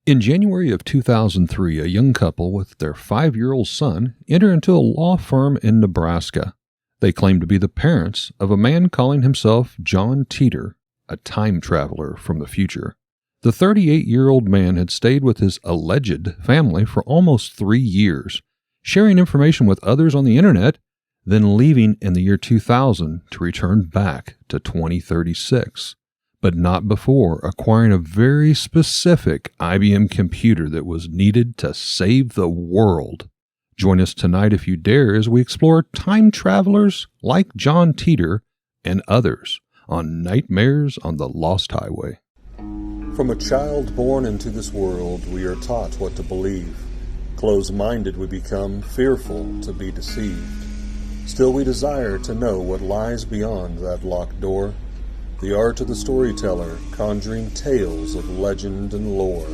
In January of 2003, a young couple with their 5-year-old son enter into a law firm in Nebraska. They claim to be the parents of a man calling himself John Teeter, a time traveler from the future. The 38-year-old man had stayed with his alleged family for almost 3 years, sharing information with others on the internet, then leaving in the year 2000 to return back to 2036. But not before acquiring a very specific IBM computer that was needed to save the world. Join us tonight if you dare as we explore time travelers like John Teeter and others on Nightmares on the Lost Highway. From a child born into this world, we are taught what to believe. Closed-minded we become, fearful to be deceived. Still we desire to know what lies beyond that locked door. The art of the storyteller, conjuring tales of legend and lore.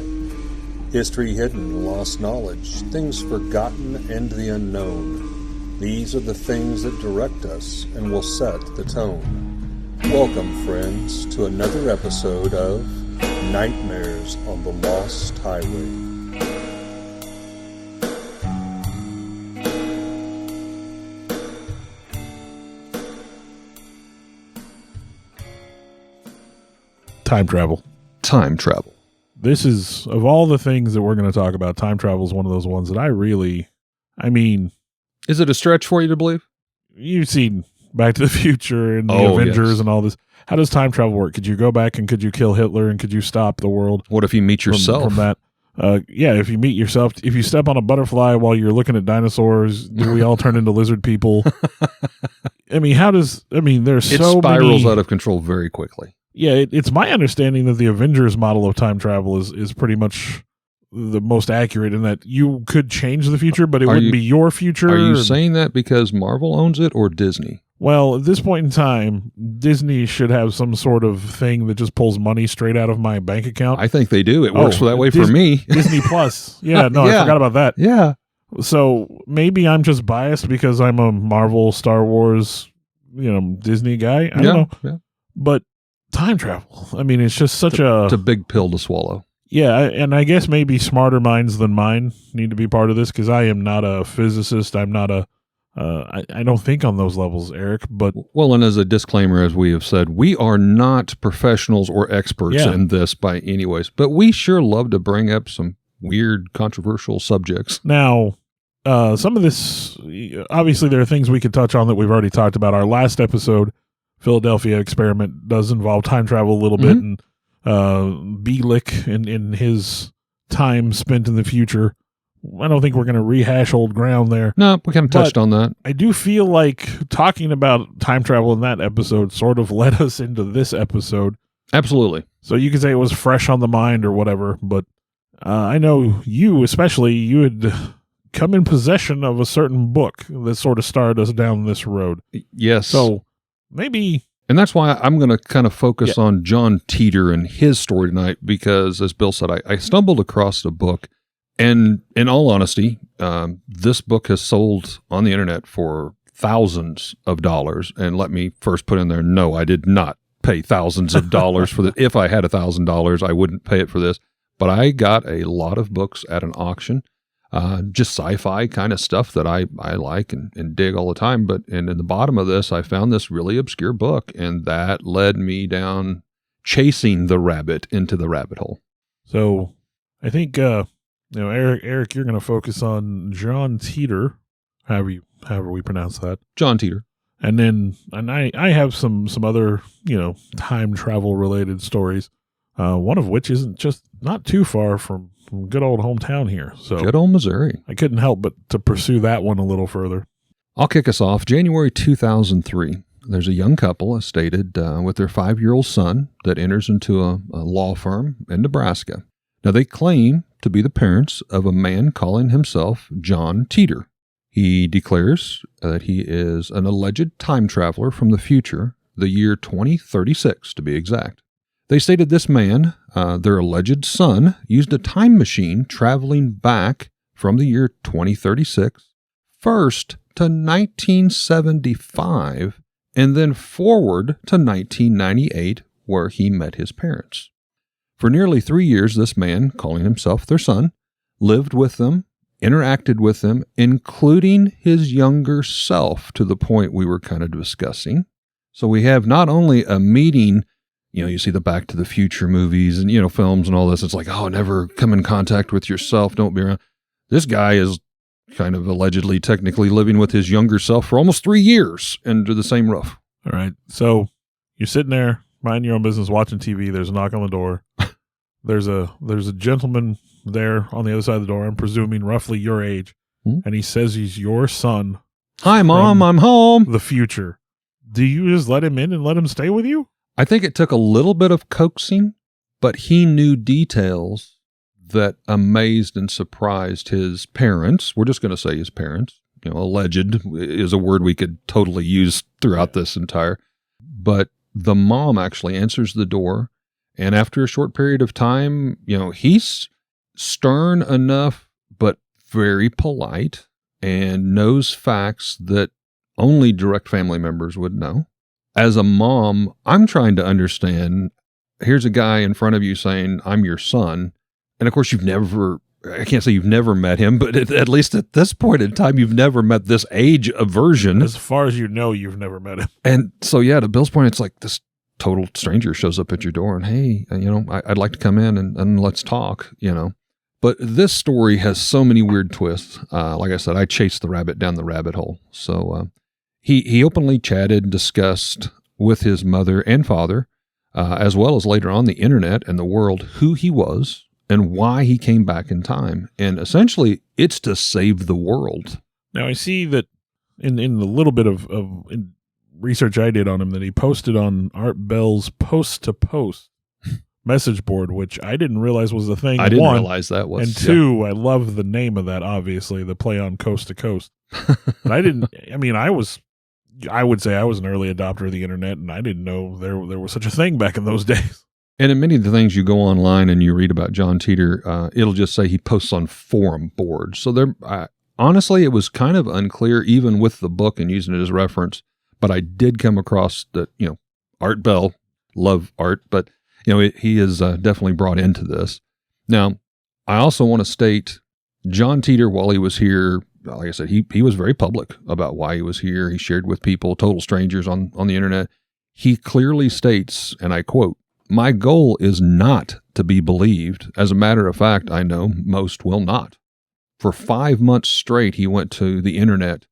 History hidden, lost knowledge, things forgotten and the unknown. These are the things that direct us and will set the tone. Welcome, friends, to another episode of Nightmares on the Lost Highway. Time travel. Time travel. This is, of all the things that we're going to talk about, time travel is one of those ones that Is it a stretch for you to believe? You've seen Back to the Future and the Avengers yes. and all this. How does time travel work? Could you go back and could you kill Hitler and could you stop the world? What if you meet yourself? From that? If you meet yourself, if you step on a butterfly while you're looking at dinosaurs, do we all turn into lizard people? There's so many. It spirals out of control very quickly. Yeah, it's my understanding that the Avengers model of time travel is pretty much the most accurate in that you could change the future, but it wouldn't be your future. Are you saying that because Marvel owns it or Disney? Well, at this point in time, Disney should have some sort of thing that just pulls money straight out of my bank account. I think they do. It works that way for me. Disney Plus. Yeah, no, Yeah. I forgot about that. Yeah. So maybe I'm just biased because I'm a Marvel, Star Wars, Disney guy. I don't know. Yeah. But time travel. It's just such It's a big pill to swallow. Yeah, and I guess maybe smarter minds than mine need to be part of this because I am not a physicist. I'm not I don't think on those levels, Eric. But well, and as a disclaimer, as we have said, we are not professionals or experts in this by any ways, but we sure love to bring up some weird, controversial subjects. Now, some of this, obviously, there are things we could touch on that we've already talked about. Our last episode, Philadelphia Experiment, does involve time travel a little bit, and Bielik in his time spent in the future. I don't think we're going to rehash old ground there. No, we kind of touched on that. I do feel like talking about time travel in that episode sort of led us into this episode. Absolutely. So you could say it was fresh on the mind or whatever, but I know you had come in possession of a certain book that sort of started us down this road. Yes. So maybe... And that's why I'm going to kind of focus on John Teeter and his story tonight because, as Bill said, I stumbled across the book. And in all honesty, this book has sold on the internet for thousands of dollars. And let me first put in there, no, I did not pay thousands of dollars for this. If I had $1,000, I wouldn't pay it for this. But I got a lot of books at an auction, just sci-fi kind of stuff that I like and dig all the time. And in the bottom of this, I found this really obscure book, and that led me down chasing the rabbit into the rabbit hole. So I think... Eric, you're going to focus on John Teeter, however we pronounce that. John Teeter. And I have some other, time travel related stories. One of which isn't just not too far from good old hometown here. So good old Missouri. I couldn't help but to pursue that one a little further. I'll kick us off. January 2003. There's a young couple, as stated, with their 5-year-old son that enters into a law firm in Nebraska. Now, they claim to be the parents of a man calling himself John Teeter. He declares that he is an alleged time traveler from the future, the year 2036 to be exact. They stated this man, their alleged son, used a time machine traveling back from the year 2036, first to 1975, and then forward to 1998, where he met his parents. For nearly 3 years, this man, calling himself their son, lived with them, interacted with them, including his younger self, to the point we were kind of discussing. So we have not only a meeting, you see the Back to the Future movies and, films and all this. It's like, oh, never come in contact with yourself. Don't be around. This guy is kind of allegedly, technically living with his younger self for almost 3 years under the same roof. All right. So you're sitting there, minding your own business, watching TV. There's a knock on the door. There's a gentleman there on the other side of the door, I'm presuming roughly your age, and he says he's your son. Hi, Mom, I'm home. The future. Do you just let him in and let him stay with you? I think it took a little bit of coaxing, but he knew details that amazed and surprised his parents. We're just going to say his parents. Alleged is a word we could totally use throughout this entire. But the mom actually answers the door, and after a short period of time, he's stern enough, but very polite and knows facts that only direct family members would know. As a mom, I'm trying to understand, here's a guy in front of you saying, I'm your son. And of course, I can't say you've never met him, but at least at this point in time, you've never met this age aversion. As far as you know, you've never met him. And so, yeah, to Bill's point, it's like this total stranger shows up at your door and, hey, I'd like to come in and let's talk, But this story has so many weird twists. Like I said, I chased the rabbit down the rabbit hole. So he openly chatted, discussed with his mother and father, as well as later on the internet and the world, who he was and why he came back in time. And essentially, it's to save the world. Now, I see that in the little bit of research I did on him, that he posted on Art Bell's post-to-post message board, which I didn't realize was a thing. I didn't realize that was. And two, I love the name of that, obviously, the play on coast to coast. But I would say I was an early adopter of the internet, and I didn't know there was such a thing back in those days. And in many of the things you go online and you read about John Teeter, it'll just say he posts on forum boards. So honestly, it was kind of unclear, even with the book and using it as reference. But I did come across that, Art Bell, love art, but he is definitely brought into this. Now, I also want to state John Teeter, while he was here, like I said, he was very public about why he was here. He shared with people, total strangers on the internet. He clearly states, and I quote, "My goal is not to be believed. As a matter of fact, I know most will not." For 5 months straight, he went to the internet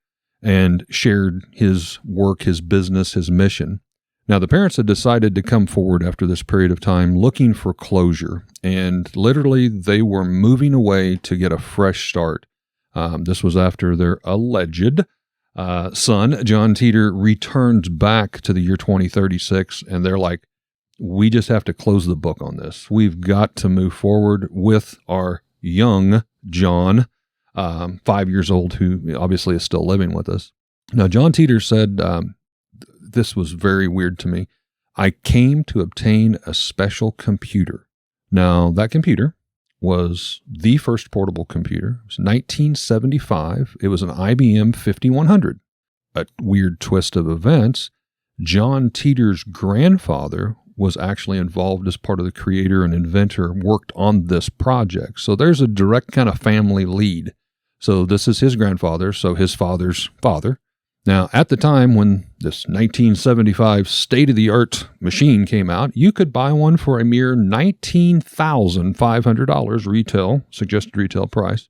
and shared his work, his business, his mission. Now, the parents had decided to come forward after this period of time looking for closure, and literally they were moving away to get a fresh start. This was after their alleged son, John Teeter, returns back to the year 2036, and they're like, we just have to close the book on this. We've got to move forward with our young John, 5 years old, who obviously is still living with us. Now, John Teeter said, this was very weird to me. I came to obtain a special computer. Now, that computer was the first portable computer. It was 1975. It was an IBM 5100. A weird twist of events, John Teeter's grandfather was actually involved as part of the creator and inventor, worked on this project. So there's a direct kind of family lead. So this is his grandfather, so his father's father. Now, at the time when this 1975 state-of-the-art machine came out, you could buy one for a mere $19,500 suggested retail price.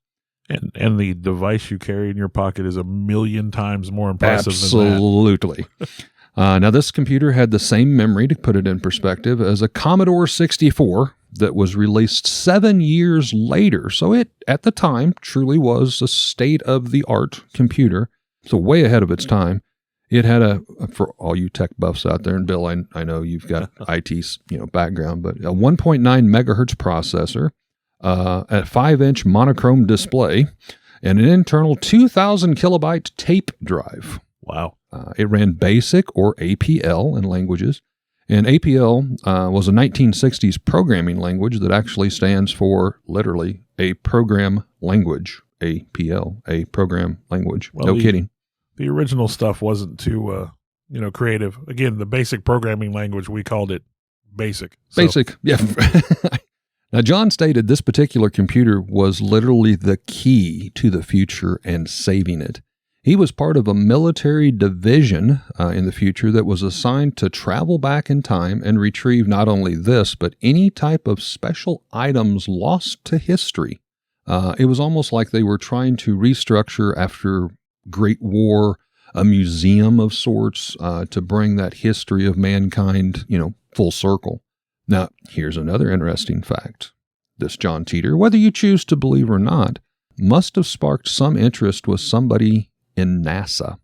And the device you carry in your pocket is 1,000,000 times more impressive Absolutely. than that. Now, this computer had the same memory, to put it in perspective, as a Commodore 64 that was released 7 years later. So it, at the time, truly was a state-of-the-art computer. So way ahead of its time. It had for all you tech buffs out there, and Bill, I know you've got IT's background, but a 1.9 megahertz processor, a 5-inch monochrome display, and an internal 2,000 kilobyte tape drive. Wow. It ran BASIC or APL in languages, and APL was a 1960s programming language that actually stands for literally a program language. APL, a program language. Well, no kidding. The original stuff wasn't too, creative. Again, the basic programming language, we called it BASIC. BASIC, yeah. Now, John stated this particular computer was literally the key to the future and saving it. He was part of a military division in the future that was assigned to travel back in time and retrieve not only this, but any type of special items lost to history. It was almost like they were trying to restructure after Great War, a museum of sorts, to bring that history of mankind, full circle. Now, here's another interesting fact. This John Titor, whether you choose to believe or not, must have sparked some interest with somebody in NASA,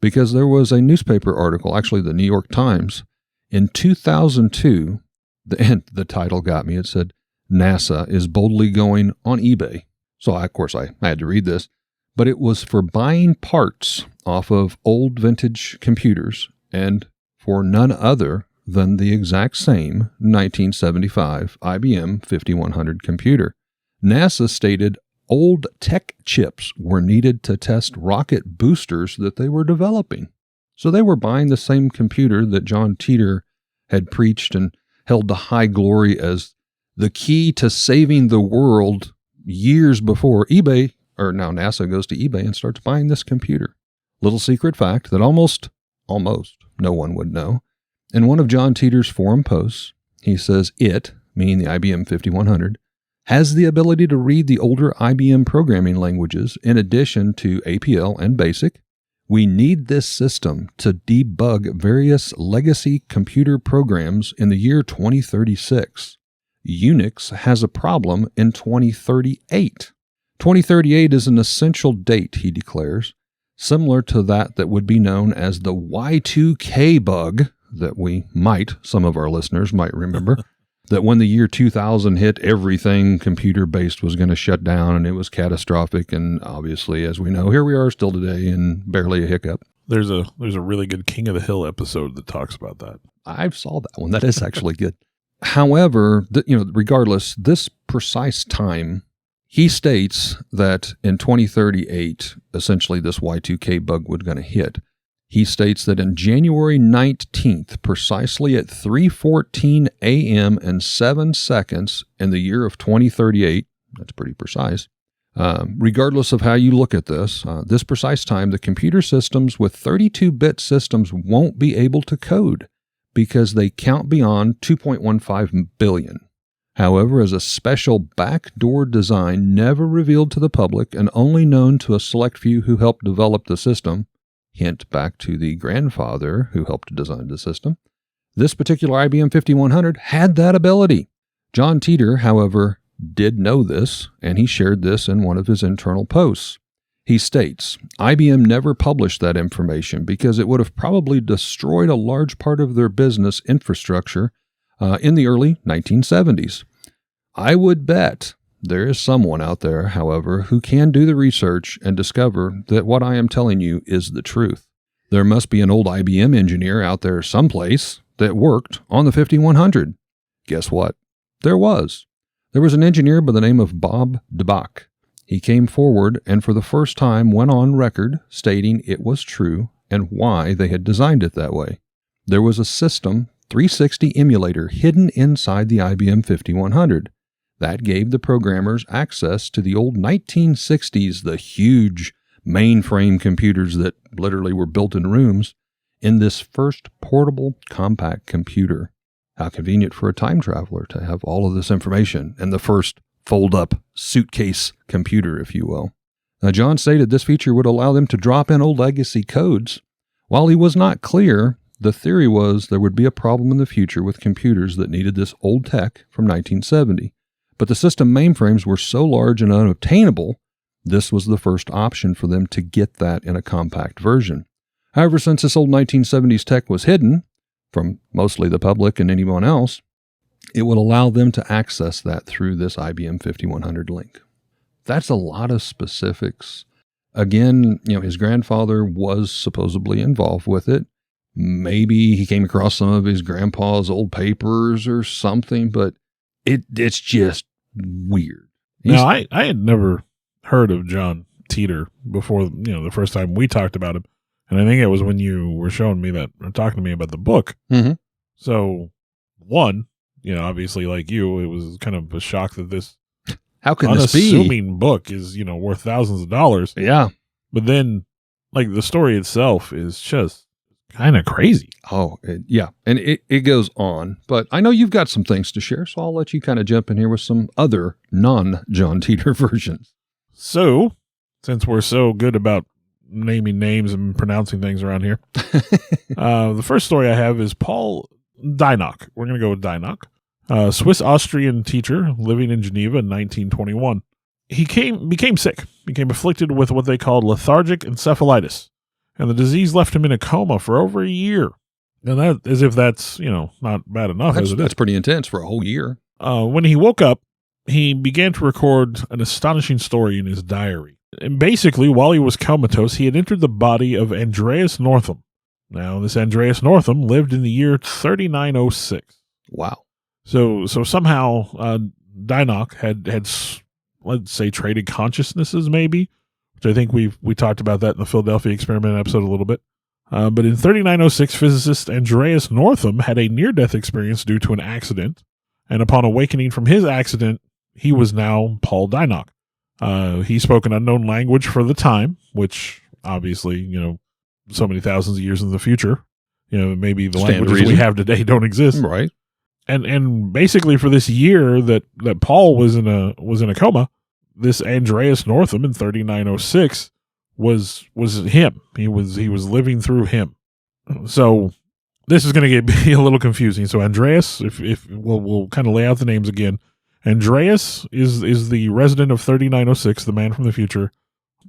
because there was a newspaper article, actually the New York Times, in 2002, and the title got me. It said, NASA is boldly going on eBay. So, of course, I had to read this, but it was for buying parts off of old vintage computers and for none other than the exact same 1975 IBM 5100 computer. NASA stated old tech chips were needed to test rocket boosters that they were developing. So they were buying the same computer that John Titor had preached and held to high glory as the key to saving the world years before now NASA goes to eBay and starts buying this computer. Little secret fact that almost no one would know. In one of John Titor's forum posts, he says it, meaning the IBM 5100, has the ability to read the older IBM programming languages in addition to APL and BASIC. We need this system to debug various legacy computer programs in the year 2036. Unix has a problem in 2038. 2038 is an essential date, he declares, similar to that would be known as the Y2K bug that some of our listeners might remember, that when the year 2000 hit, everything computer-based was going to shut down, and it was catastrophic. And obviously, as we know, here we are still today, and barely a hiccup. There's a really good King of the Hill episode that talks about that. I saw that one. That is actually good. However, regardless, this precise time, he states that in 2038, essentially this Y2K bug was going to hit. He states that in January 19th, precisely at 3:14 a.m. and 7 seconds in the year of 2038, that's pretty precise, regardless of how you look at this precise time, the computer systems with 32-bit systems won't be able to code because they count beyond 2.15 billion. However, as a special backdoor design never revealed to the public and only known to a select few who helped develop the system, hint back to the grandfather who helped design the system, this particular IBM 5100 had that ability. John Titor, however, did know this, and he shared this in one of his internal posts. He states, IBM never published that information because it would have probably destroyed a large part of their business infrastructure in the early 1970s. I would bet there is someone out there, however, who can do the research and discover that what I am telling you is the truth. There must be an old IBM engineer out there someplace that worked on the 5100. Guess what? There was. There was an engineer by the name of Bob DeBach. He came forward and for the first time went on record stating it was true and why they had designed it that way. There was a System 360 emulator hidden inside the IBM 5100. That gave the programmers access to the old 1960s, the huge mainframe computers that literally were built in rooms, in this first portable compact computer. How convenient for a time traveler to have all of this information in the first fold-up suitcase computer, if you will. Now, John stated this feature would allow them to drop in old legacy codes. While he was not clear, the theory was there would be a problem in the future with computers that needed this old tech from 1970. But the system mainframes were so large and unobtainable, this was the first option for them to get that in a compact version. However, since this old 1970s tech was hidden from mostly the public and anyone else, it would allow them to access that through this IBM 5100 link. That's a lot of specifics. Again, his grandfather was supposedly involved with it. Maybe he came across some of his grandpa's old papers or something, but it's just weird. Now, I had never heard of John Titor before, the first time we talked about him. And I think it was when you were showing me that, or talking to me about the book. Mm-hmm. So, one, obviously like you, it was kind of a shock that this How can this be? unassuming book is, worth thousands of dollars. Yeah. But then, like, the story itself is just kind of crazy. Oh, yeah. And it goes on. But I know you've got some things to share, so I'll let you kind of jump in here with some other non-John Titor versions. So, since we're so good about naming names and pronouncing things around here, the first story I have is Paul Dynock. We're going to go with Dynock, a Swiss-Austrian teacher living in Geneva in 1921. He became sick, became afflicted with what they called lethargic encephalitis, and the disease left him in a coma for over a year. And that, as if that's, not bad enough as it is. That's pretty intense for a whole year. When he woke up, he began to record an astonishing story in his diary. And basically, while he was comatose, he had entered the body of Andreas Northam. Now, this Andreas Northam lived in the year 3906. Wow. So somehow Dynock had let's say traded consciousnesses, maybe, which I think we talked about that in the Philadelphia Experiment episode a little bit. But in 3906, physicist Andreas Northam had a near-death experience due to an accident, and upon awakening from his accident, he was now Paul Dynock. He spoke an unknown language for the time, which obviously, so many thousands of years in the future, maybe the languages we have today don't exist. Right. And basically for this year that Paul was in a coma, this Andreas Northam in 3906 was him. He was living through him. So this is going to be a little confusing. So Andreas, if we'll kind of lay out the names again. Andreas is the resident of 3906, the man from the future.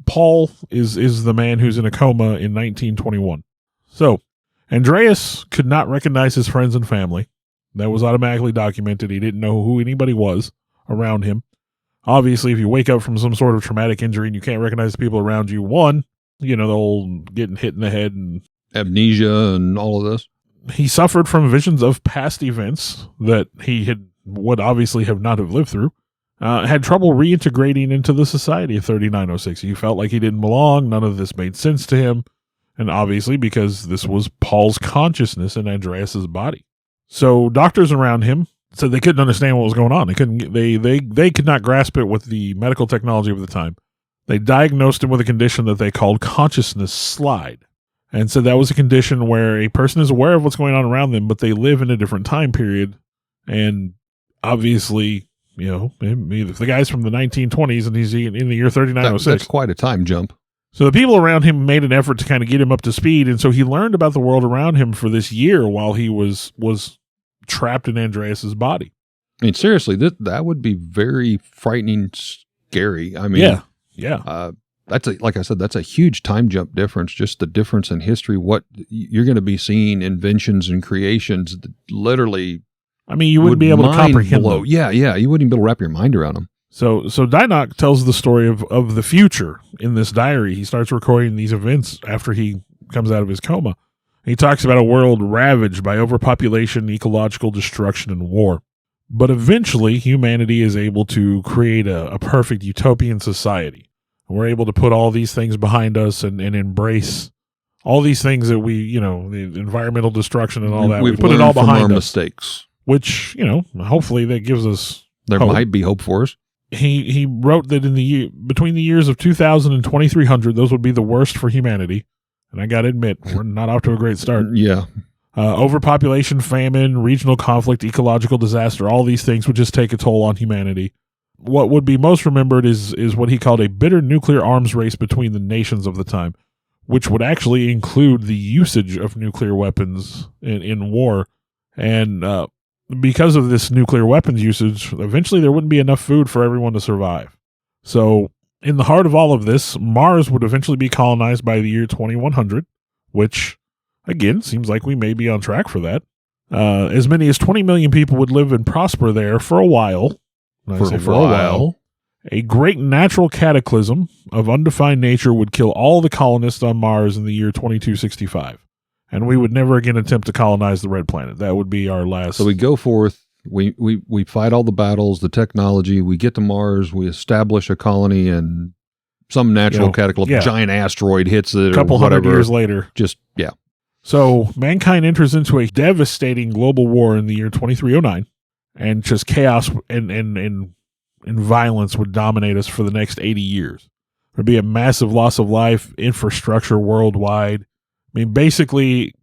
Paul is the man who's in a coma in 1921. So Andreas could not recognize his friends and family. That was automatically documented. He didn't know who anybody was around him. Obviously, if you wake up from some sort of traumatic injury and you can't recognize the people around you, the whole getting hit in the head and amnesia and all of this. He suffered from visions of past events that he would obviously have not have lived through. Had trouble reintegrating into the society of 3906. He felt like he didn't belong. None of this made sense to him. And obviously because this was Paul's consciousness in Andreas's body. So doctors around him said they couldn't understand what was going on. They could not grasp it with the medical technology of the time. They diagnosed him with a condition that they called consciousness slide, and said that was a condition where a person is aware of what's going on around them, but they live in a different time period. And obviously, if the guy's from the 1920s and he's in the year 3906. That's quite a time jump. So the people around him made an effort to kind of get him up to speed, and so he learned about the world around him for this year while he was trapped in Andreas's body. I mean, seriously, that would be very frightening, scary. I mean, yeah. Like I said, that's a huge time jump difference. Just the difference in history. What you're going to be seeing, inventions and creations that literally. I mean, you wouldn't be able to comprehend them. Yeah. You wouldn't even be able to wrap your mind around them. So Dynock tells the story of the future in this diary. He starts recording these events after he comes out of his coma. He talks about a world ravaged by overpopulation, ecological destruction, and war. But eventually, humanity is able to create a perfect utopian society. We're able to put all these things behind us and embrace all these things that the environmental destruction and all that. We put it all behind our us. Mistakes. Which, hopefully that gives us hope. Might be hope for us. He wrote that between the years of 2000 and 2300, those would be the worst for humanity. And I got to admit, we're not off to a great start. Yeah. Overpopulation, famine, regional conflict, ecological disaster, all these things would just take a toll on humanity. What would be most remembered is what he called a bitter nuclear arms race between the nations of the time, which would actually include the usage of nuclear weapons in war. And because of this nuclear weapons usage, eventually there wouldn't be enough food for everyone to survive. So in the heart of all of this, Mars would eventually be colonized by the year 2100, which, again, seems like we may be on track for that. As many as 20 million people would live and prosper there for a while. For a while. A great natural cataclysm of undefined nature would kill all the colonists on Mars in the year 2265. And we would never again attempt to colonize the red planet. That would be our last. So we go forth, we fight all the battles, the technology, we get to Mars, we establish a colony, and some natural cataclysm, giant asteroid hits it, a couple hundred years later. Yeah. So mankind enters into a devastating global war in the year 2309. and just chaos and violence would dominate us for the next 80 years. There'd be a massive loss of life, infrastructure worldwide. I mean, basically,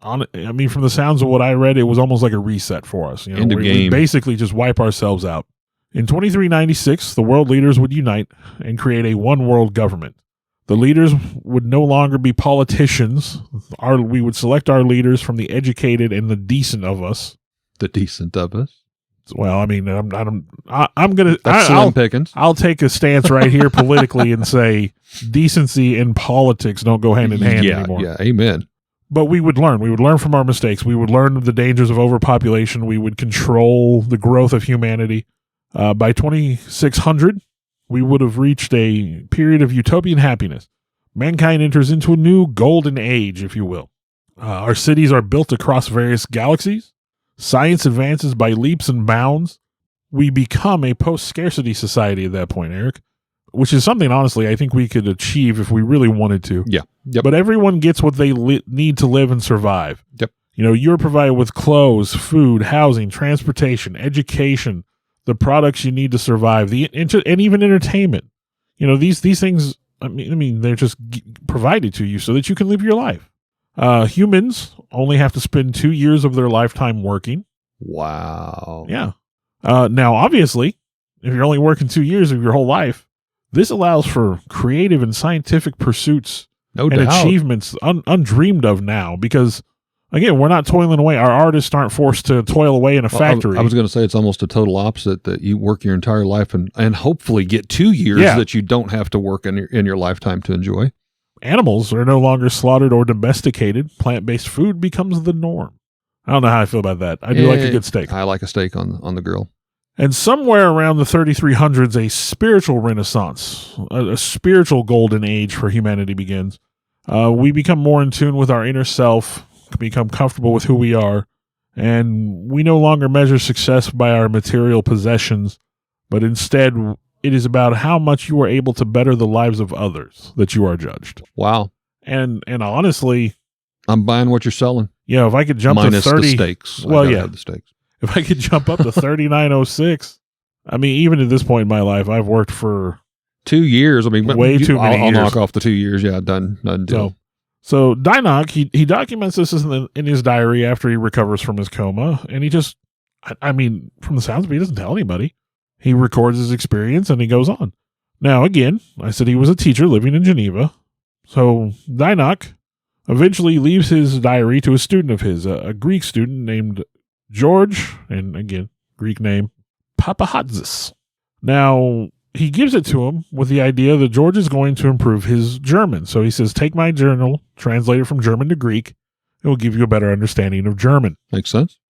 from the sounds of what I read, it was almost like a reset for us. You know, End of game. we basically just wipe ourselves out. In 2396, the world leaders would unite and create a one-world government. The leaders would no longer be politicians. We would select our leaders from the educated and the decent of us. The decent of us. Well, I mean, I'm gonna. That's Slim Pickens. I'll take a stance right here politically and say decency and politics don't go hand in hand anymore. Yeah, amen. But we would learn. We would learn from our mistakes. We would learn the dangers of overpopulation. We would control the growth of humanity. By 2600, we would have reached a period of utopian happiness. Mankind enters into a new golden age, if you will. Our cities are built across various galaxies. Science advances by leaps and bounds. We become a post-scarcity society at that point, Eric, which is something, honestly, I think we could achieve if we really wanted to. Yeah. Yep. But everyone gets what they need to live and survive. Yep. You know, you're provided with clothes, food, housing, transportation, education, the products you need to survive, and even entertainment. You know, these things, I mean, they're just provided to you so that you can live your life. Humans only have to spend 2 years of their lifetime working. Wow. Yeah. Now, obviously, if you're only working 2 years of your whole life, this allows for creative and scientific pursuits and achievements undreamed of now because, again, we're not toiling away. Our artists aren't forced to toil away in a factory. I was going to say it's almost a total opposite, that you work your entire life and hopefully get 2 years that you don't have to work in your lifetime to enjoy. Animals are no longer slaughtered or domesticated. Plant-based food becomes the norm. I don't know how I feel about that. I do like a good steak. I like a steak on the grill. And somewhere around the 3300s, a spiritual renaissance, a spiritual golden age for humanity begins. We become more in tune with our inner self, become comfortable with who we are, and we no longer measure success by our material possessions, but instead it is about how much you are able to better the lives of others that you are judged. Wow. And honestly, I'm buying what you're selling. Yeah, if I could jump minus to 30 the steaks. Well, yeah. The steaks. If I could jump up to 3906, I mean, even at this point in my life, I've worked for 2 years. I mean, way too many I'll years. knock off the 2 years. Yeah, done deal. So Dynock, he documents this in his diary after he recovers from his coma, and he just, I mean, from the sounds of it, he doesn't tell anybody. He records his experience and he goes on. Now, again, I said he was a teacher living in Geneva. So Dynock eventually leaves his diary to a student of his, a Greek student named George, and again, Greek name, Papahatzis. Now, he gives it to him with the idea that George is going to improve his German. So he says, take my journal, translate it from German to Greek. It will give you a better understanding of German. Makes sense.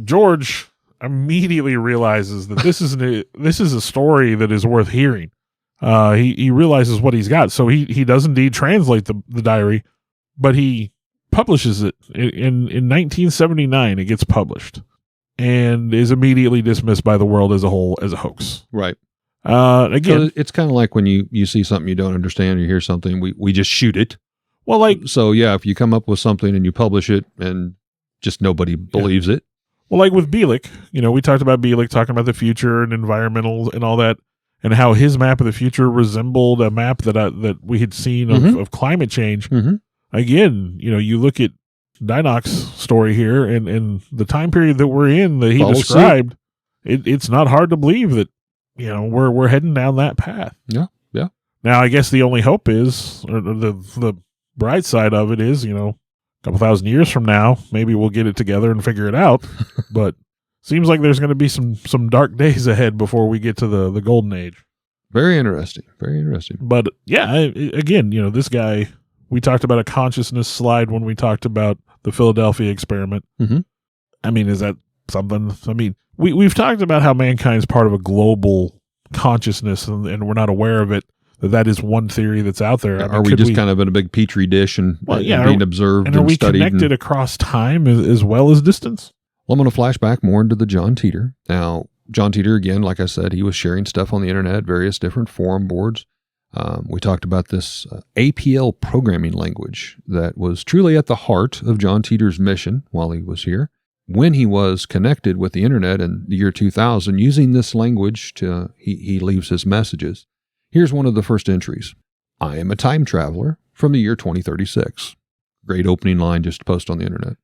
George immediately realizes that this is a story that is worth hearing. He realizes what he's got. So he does indeed translate the diary, but he publishes it in 1979. It gets published and is immediately dismissed by the world as a whole as a hoax. Right. Again, so it's kind of like when you see something you don't understand, you hear something, we just shoot it. Well, like, so yeah, if you come up with something and you publish it and just nobody believes it. Well, like with Bielik, you know, we talked about Bielik talking about the future and environmental and all that, and how his map of the future resembled a map that we had seen of climate change. Mm-hmm. Again, you know, you look at Dynock's story here and the time period that we're in that he described, it's not hard to believe that, you know, we're heading down that path. Yeah, yeah. Now, I guess the only hope is, or the bright side of it is, you know, a couple thousand years from now, maybe we'll get it together and figure it out. But seems like there's going to be some dark days ahead before we get to the golden age. Very interesting. Very interesting. But yeah, again, you know, this guy, we talked about a consciousness slide when we talked about the Philadelphia experiment. Mm-hmm. I mean, is that something? I mean, we've talked about how mankind is part of a global consciousness and we're not aware of it. That is one theory that's out there. Are we just kind of in a big petri dish and being observed and are we studied? Connected across time as well as distance? Well, I'm going to flash back more into the John Titor. Now, John Titor, again, like I said, he was sharing stuff on the internet, various different forum boards. We talked about this APL programming language that was truly at the heart of John Titor's mission while he was here. when he was connected with the internet in the year 2000, using this language he leaves his messages. Here's one of the first entries. I am a time traveler from the year 2036. Great opening line just to post on the internet.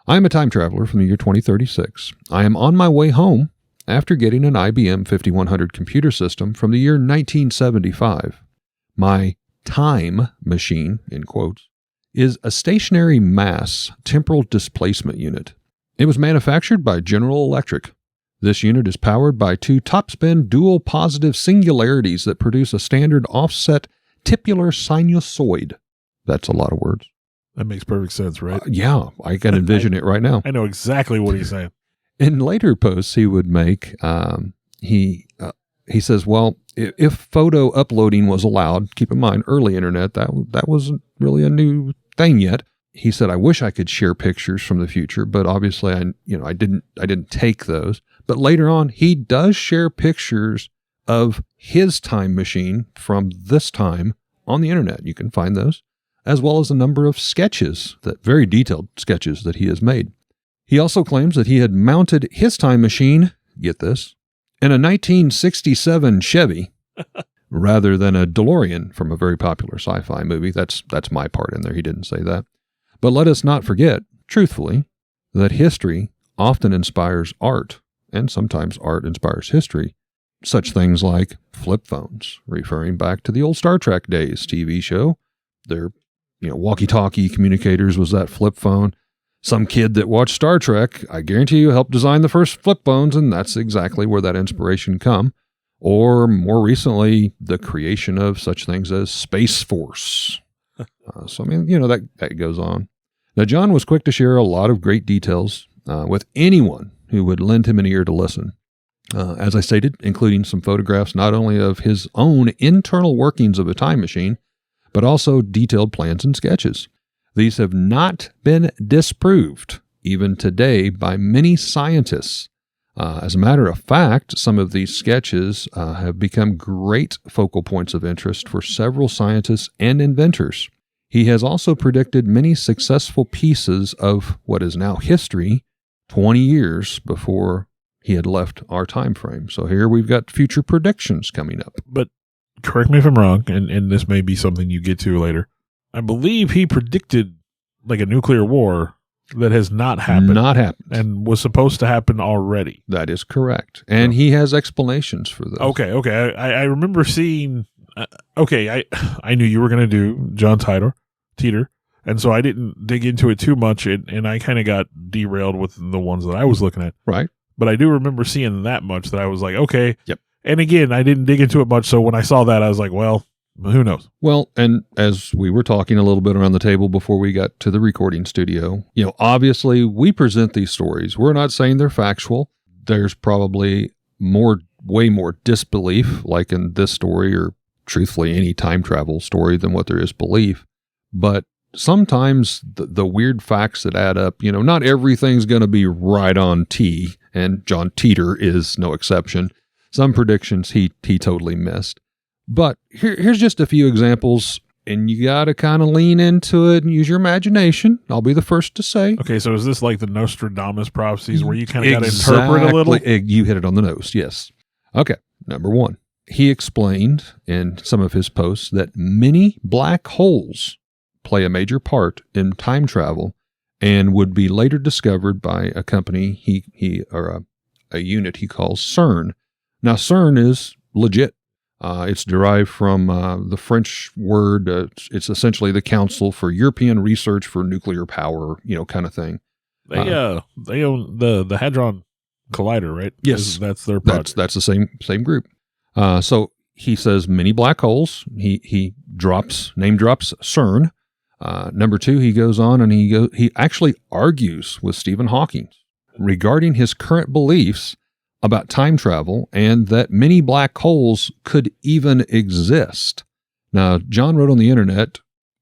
I am a time traveler from the year 2036. I am on my way home after getting an IBM 5100 computer system from the year 1975. My time machine, in quotes, is a stationary mass temporal displacement unit. It was manufactured by General Electric. This unit is powered by 2 topspin dual positive singularities that produce a standard offset tipular sinusoid. That's a lot of words. That makes perfect sense, right? Yeah, I can envision it right now. I know exactly what he's saying. In later posts he would make, he says, well, if photo uploading was allowed, keep in mind, early internet, that wasn't really a new thing yet. He said, I wish I could share pictures from the future, but obviously I didn't take those. But later on, he does share pictures of his time machine from this time on the internet. You can find those, as well as a number of sketches, that very detailed sketches that he has made. He also claims that he had mounted his time machine, get this, in a 1967 Chevy rather than a DeLorean from a very popular sci-fi movie. That's my part in there. He didn't say that. But let us not forget, truthfully, that history often inspires art, and sometimes art inspires history. Such things like flip phones, referring back to the old Star Trek days TV show. Their walkie-talkie communicators was that flip phone. Some kid that watched Star Trek, I guarantee you, helped design the first flip phones, and that's exactly where that inspiration come. Or more recently, the creation of such things as Space Force. That goes on. Now, John was quick to share a lot of great details with anyone who would lend him an ear to listen. As I stated, including some photographs not only of his own internal workings of a time machine, but also detailed plans and sketches. These have not been disproved, even today, by many scientists. As a matter of fact, some of these sketches have become great focal points of interest for several scientists and inventors. He has also predicted many successful pieces of what is now history 20 years before he had left our time frame. So here we've got future predictions coming up. But correct me if I'm wrong, and this may be something you get to later. I believe he predicted like a nuclear war that has not happened. Not happened. And was supposed to happen already. That is correct. And he has explanations for this. Okay. I remember seeing, I knew you were going to do John Titor, and so I didn't dig into it too much, and I kind of got derailed with the ones that I was looking at. Right. But I do remember seeing that much that I was like, okay. Yep. And again, I didn't dig into it much, so when I saw that, I was like, well, who knows? Well, and as we were talking a little bit around the table before we got to the recording studio, obviously we present these stories. We're not saying they're factual. There's probably way more disbelief, like in this story, or truthfully any time travel story, than what there is belief. But sometimes the weird facts that add up, not everything's going to be right on T, and John Titor is no exception. Some predictions he totally missed. But here's just a few examples, and you got to kind of lean into it and use your imagination. I'll be the first to say. Okay, so is this like the Nostradamus prophecies where you kind of got to interpret a little? You hit it on the nose, yes. Okay, number 1. He explained in some of his posts that many black holes play a major part in time travel and would be later discovered by a company a unit he calls CERN. Now, CERN is legit. It's derived from the French word. It's essentially the Council for European Research for Nuclear Power, kind of thing. They own the Hadron Collider, right? Yes, that's their project. That's the same group. So he says many black holes. He name drops CERN. Number 2, he goes on and he actually argues with Stephen Hawking regarding his current beliefs about time travel and that many black holes could even exist. Now, John wrote on the internet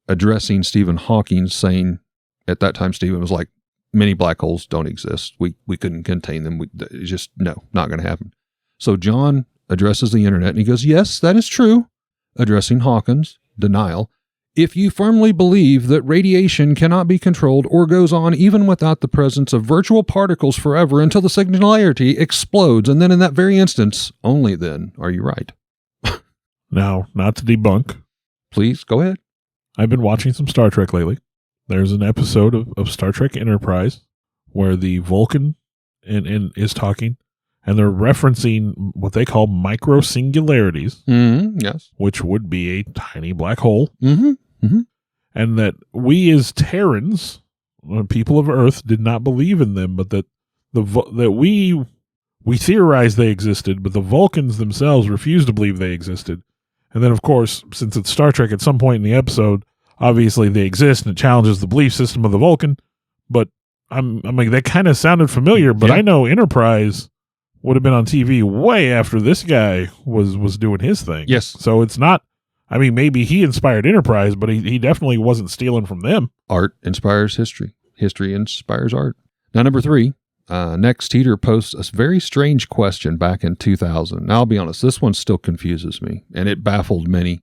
addressing Stephen Hawking, saying at that time Stephen was like, many black holes don't exist. We couldn't contain them. It's just, no, not going to happen. So John addresses the internet and he goes, yes, that is true, addressing Hawking's denial. If you firmly believe that radiation cannot be controlled or goes on even without the presence of virtual particles forever until the singularity explodes, and then in that very instance, only then are you right. Now, not to debunk, Please, go ahead. I've been watching some Star Trek lately. There's an episode of Star Trek Enterprise where the Vulcan is talking, and they're referencing what they call micro-singularities, Yes. which would be a tiny black hole, Mm-hmm. and that we as Terrans, people of Earth, did not believe in them, but that we theorized they existed, but the Vulcans themselves refused to believe they existed. And then, of course, since it's Star Trek, at some point in the episode, obviously they exist and it challenges the belief system of the Vulcan. But I'm like, that kind of sounded familiar, but Yeah. I know Enterprise would have been on TV way after this guy was doing his thing. Yes. So it's not, I mean, maybe he inspired Enterprise, but he definitely wasn't stealing from them. Art inspires history. History inspires art. Now, number 3, next Teeter posts a very strange question back in 2000. Now, I'll be honest, this one still confuses me, and it baffled many.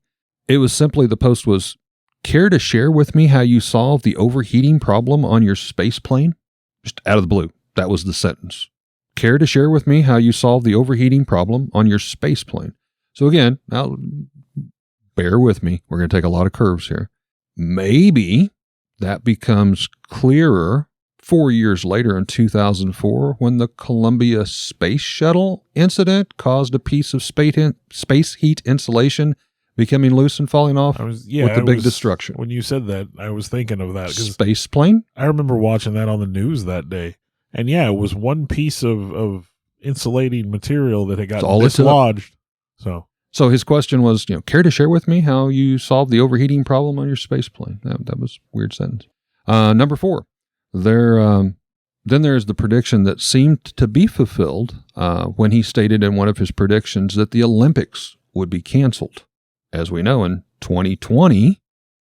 It was simply, the post was, care to share with me how you solved the overheating problem on your space plane? Just out of the blue. That was the sentence. Care to share with me how you solved the overheating problem on your space plane? So again, now bear with me. We're going to take a lot of curves here. Maybe that becomes clearer 4 years later in 2004 when the Columbia Space Shuttle incident caused a piece of space heat insulation becoming loose and falling off with the big destruction. When you said that, I was thinking of that. 'Cause Space plane? I remember watching that on the news that day. And yeah, it was one piece of insulating material that had gotten dislodged. So his question was, care to share with me how you solved the overheating problem on your space plane? That was a weird sentence. Number 4, then there's the prediction that seemed to be fulfilled when he stated in one of his predictions that the Olympics would be canceled. As we know, in 2020,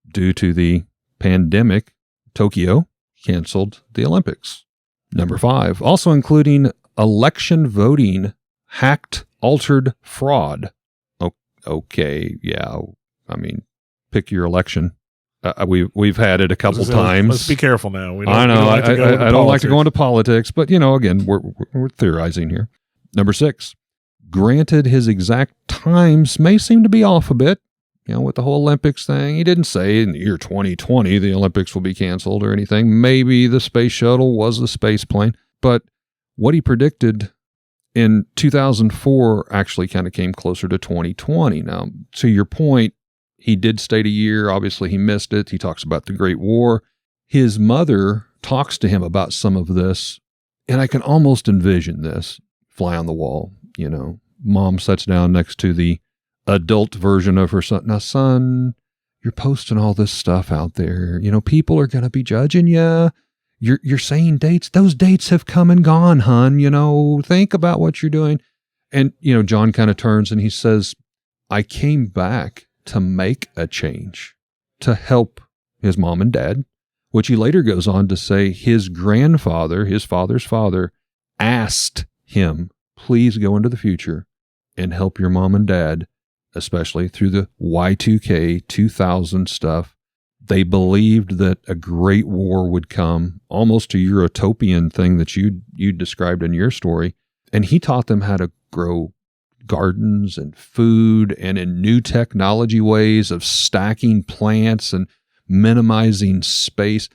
due to the pandemic, Tokyo canceled the Olympics. Number 5, also including election voting, hacked, altered, fraud. Okay, yeah, I mean, pick your election. We've had it a couple times. Let's be careful now. I know. I don't like to go into politics, but again, we're theorizing here. Number 6, granted, his exact times may seem to be off a bit. With the whole Olympics thing, he didn't say in the year 2020 the Olympics will be canceled or anything. Maybe the space shuttle was the space plane, but what he predicted in 2004 actually kind of came closer to 2020. Now, to your point, he did state a year. Obviously, he missed it. He talks about the Great War. His mother talks to him about some of this, and I can almost envision this fly on the wall. Mom sits down next to the adult version of her son. Now, son, you're posting all this stuff out there. People are going to be judging you. You're saying dates. Those dates have come and gone, hon. Think about what you're doing. And, John kind of turns and he says, I came back to make a change, to help his mom and dad, which he later goes on to say his grandfather, his father's father, asked him, please go into the future and help your mom and dad, especially through the Y2K 2000 stuff. They believed that a great war would come, almost a utopian thing that you described in your story. And he taught them how to grow gardens and food and in new technology ways of stacking plants and minimizing space.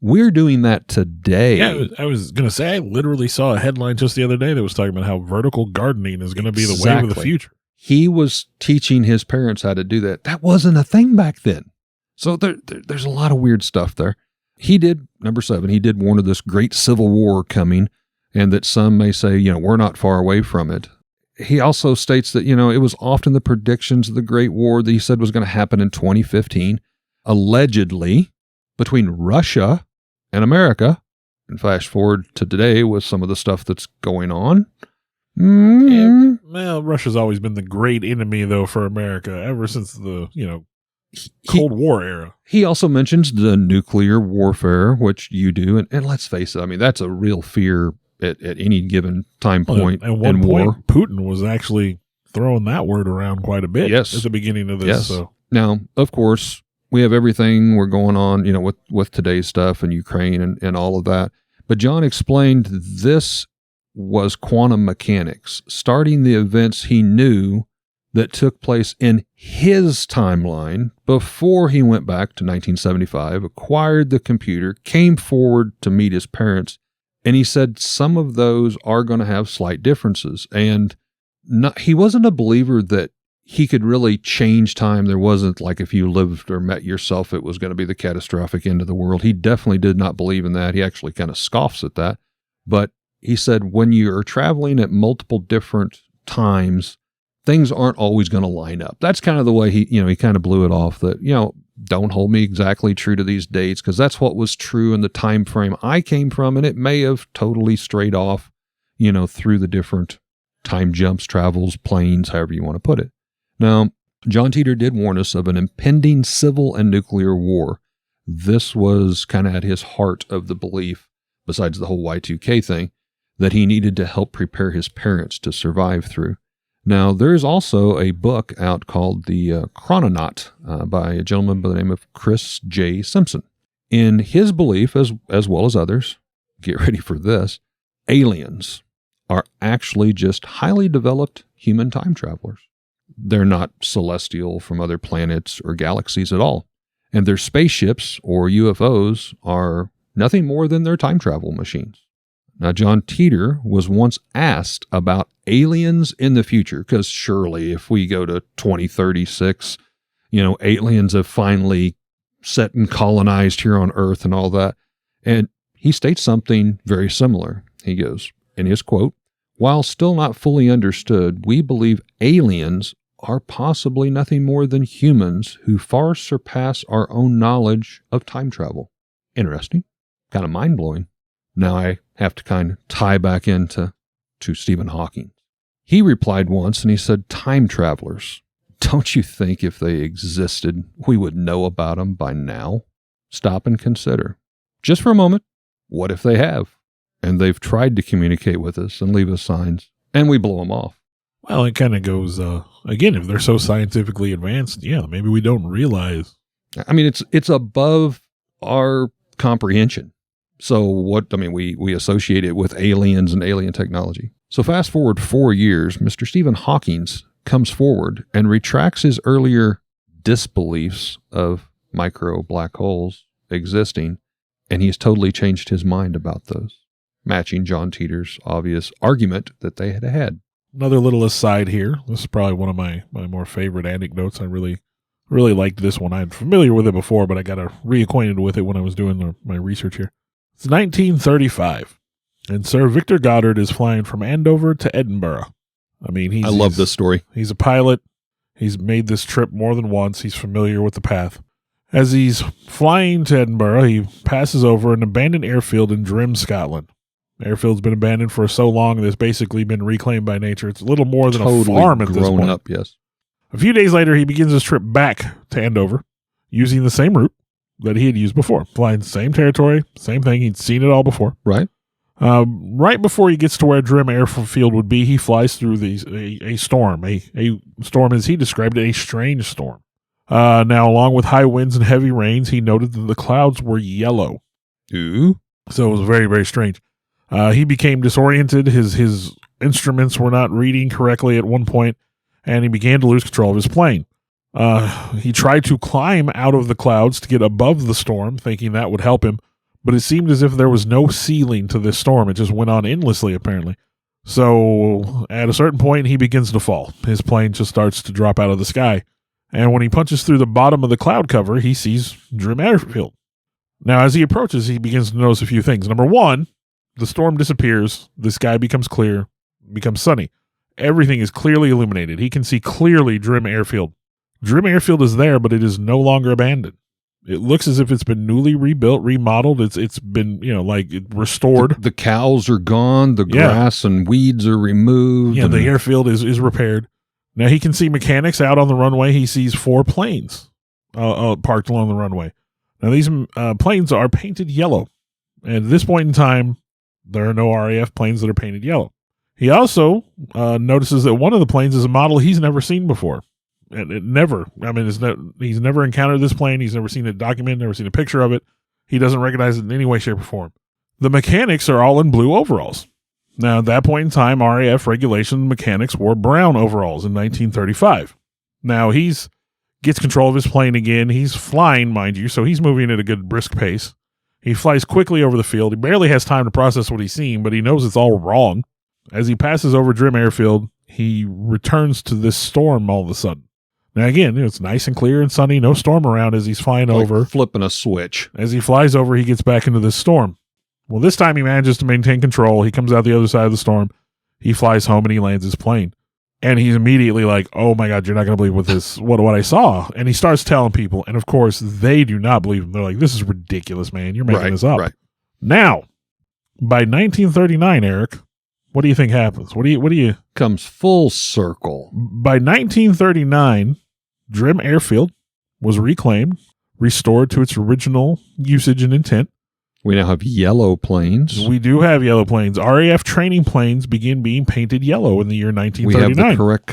We're doing that today. Yeah, I was going to say, I literally saw a headline just the other day that was talking about how vertical gardening is going to be the wave of the future. He was teaching his parents how to do that. That wasn't a thing back then. So there's a lot of weird stuff there. He did, number 7, he did warn of this great civil war coming, and that some may say, we're not far away from it. He also states that, it was often the predictions of the Great War that he said was going to happen in 2015, allegedly between Russia and America. And flash forward to today with some of the stuff that's going on. Yeah, well, Russia's always been the great enemy, though, for America ever since the, Cold War era. He also mentions the nuclear warfare, which you do. And let's face it, that's a real fear at any given time point at one in point, war. Putin was actually throwing that word around quite a bit at the beginning of this. Yes. So. Now, of course, we have everything we're going on, with today's stuff and Ukraine and all of that. But John explained this was quantum mechanics, starting the events he knew that took place in his timeline before he went back to 1975, acquired the computer, came forward to meet his parents, and he said some of those are going to have slight differences. And he wasn't a believer that he could really change time. There wasn't like if you lived or met yourself, it was going to be the catastrophic end of the world. He definitely did not believe in that. He actually kind of scoffs at that. But he said when you're traveling at multiple different times, things aren't always going to line up. That's kind of the way he kind of blew it off that, don't hold me exactly true to these dates because that's what was true in the time frame I came from, and it may have totally strayed off, through the different time jumps, travels, planes, however you want to put it. Now, John Titor did warn us of an impending civil and nuclear war. This was kind of at his heart of the belief, besides the whole Y2K thing, that he needed to help prepare his parents to survive through. Now, there is also a book out called The Chrononaut by a gentleman by the name of Chris J. Simpson. In his belief, as well as others, get ready for this, aliens are actually just highly developed human time travelers. They're not celestial from other planets or galaxies at all. And their spaceships or UFOs are nothing more than their time travel machines. Now, John Titor was once asked about aliens in the future, because surely if we go to 2036, aliens have finally set and colonized here on Earth and all that. And he states something very similar. He goes, in his quote, "While still not fully understood, we believe aliens are possibly nothing more than humans who far surpass our own knowledge of time travel." Interesting. Kind of mind-blowing. Now I have to kind of tie back into Stephen Hawking. He replied once and he said, "Time travelers, don't you think if they existed, we would know about them by now? Stop and consider. Just for a moment, what if they have? And they've tried to communicate with us and leave us signs, and we blow them off." Well, it kind of goes, again, if they're so scientifically advanced, maybe we don't realize. I mean, it's above our comprehension. So we associate it with aliens and alien technology. So fast forward 4 years, Mr. Stephen Hawking comes forward and retracts his earlier disbeliefs of micro black holes existing, and he's totally changed his mind about those, matching John Titor's obvious argument that they had. Another little aside here. This is probably one of my more favorite anecdotes. I really liked this one. I'm familiar with it before, but I got reacquainted with it when I was doing my research here. It's 1935, and Sir Victor Goddard is flying from Andover to Edinburgh. I mean, I love this story. He's a pilot. He's made this trip more than once. He's familiar with the path. As he's flying to Edinburgh, he passes over an abandoned airfield in Drim, Scotland. The airfield's been abandoned for so long that it's basically been reclaimed by nature. It's a little more than a farm at this point. Grown up, yes. A few days later, he begins his trip back to Andover using the same route that he had used before, flying the same territory, same thing. He'd seen it all before. Right. Right before he gets to where Drim Airfield would be, he flies through a storm. A storm, as he described it, a strange storm. Now, along with high winds and heavy rains, he noted that the clouds were yellow. Ooh. So it was very, very strange. He became disoriented. His instruments were not reading correctly at one point, and he began to lose control of his plane. He tried to climb out of the clouds to get above the storm, thinking that would help him, but it seemed as if there was no ceiling to this storm. It just went on endlessly, apparently. So at a certain point, he begins to fall. His plane just starts to drop out of the sky. And when he punches through the bottom of the cloud cover, he sees Drim Airfield. Now, as he approaches, he begins to notice a few things. Number one, the storm disappears. The sky becomes clear, becomes sunny. Everything is clearly illuminated. He can see clearly Drim Airfield. Drim Airfield is there, but it is no longer abandoned. It looks as if it's been newly rebuilt, remodeled. It's been, restored. The cows are gone. The grass and weeds are removed. Yeah, the airfield is repaired. Now he can see mechanics out on the runway. He sees 4 planes parked along the runway. Now these planes are painted yellow. And at this point in time, there are no RAF planes that are painted yellow. He also notices that one of the planes is a model he's never seen before. And it never, I mean, he's never encountered this plane. He's never seen it documented, never seen a picture of it. He doesn't recognize it in any way, shape, or form. The mechanics are all in blue overalls. Now, at that point in time, RAF regulation mechanics wore brown overalls in 1935. Now, gets control of his plane again. He's flying, mind you, so he's moving at a good brisk pace. He flies quickly over the field. He barely has time to process what he's seeing, but he knows it's all wrong. As he passes over Drim Airfield, he returns to this storm all of a sudden. Now, again, it's nice and clear and sunny, no storm around as he's flying over. Flipping a switch. As he flies over, he gets back into this storm. Well, this time he manages to maintain control. He comes out the other side of the storm. He flies home and he lands his plane. And he's immediately like, oh my God, you're not going to believe what I saw. And he starts telling people. And of course, they do not believe him. They're like, this is ridiculous, man. You're making this up. Right. Now, by 1939, Eric, what do you think happens? What do you comes full circle? By 1939, Drim Airfield was reclaimed, restored to its original usage and intent. We now have yellow planes. We do have yellow planes. RAF training planes begin being painted yellow in the year 1939. We have the correct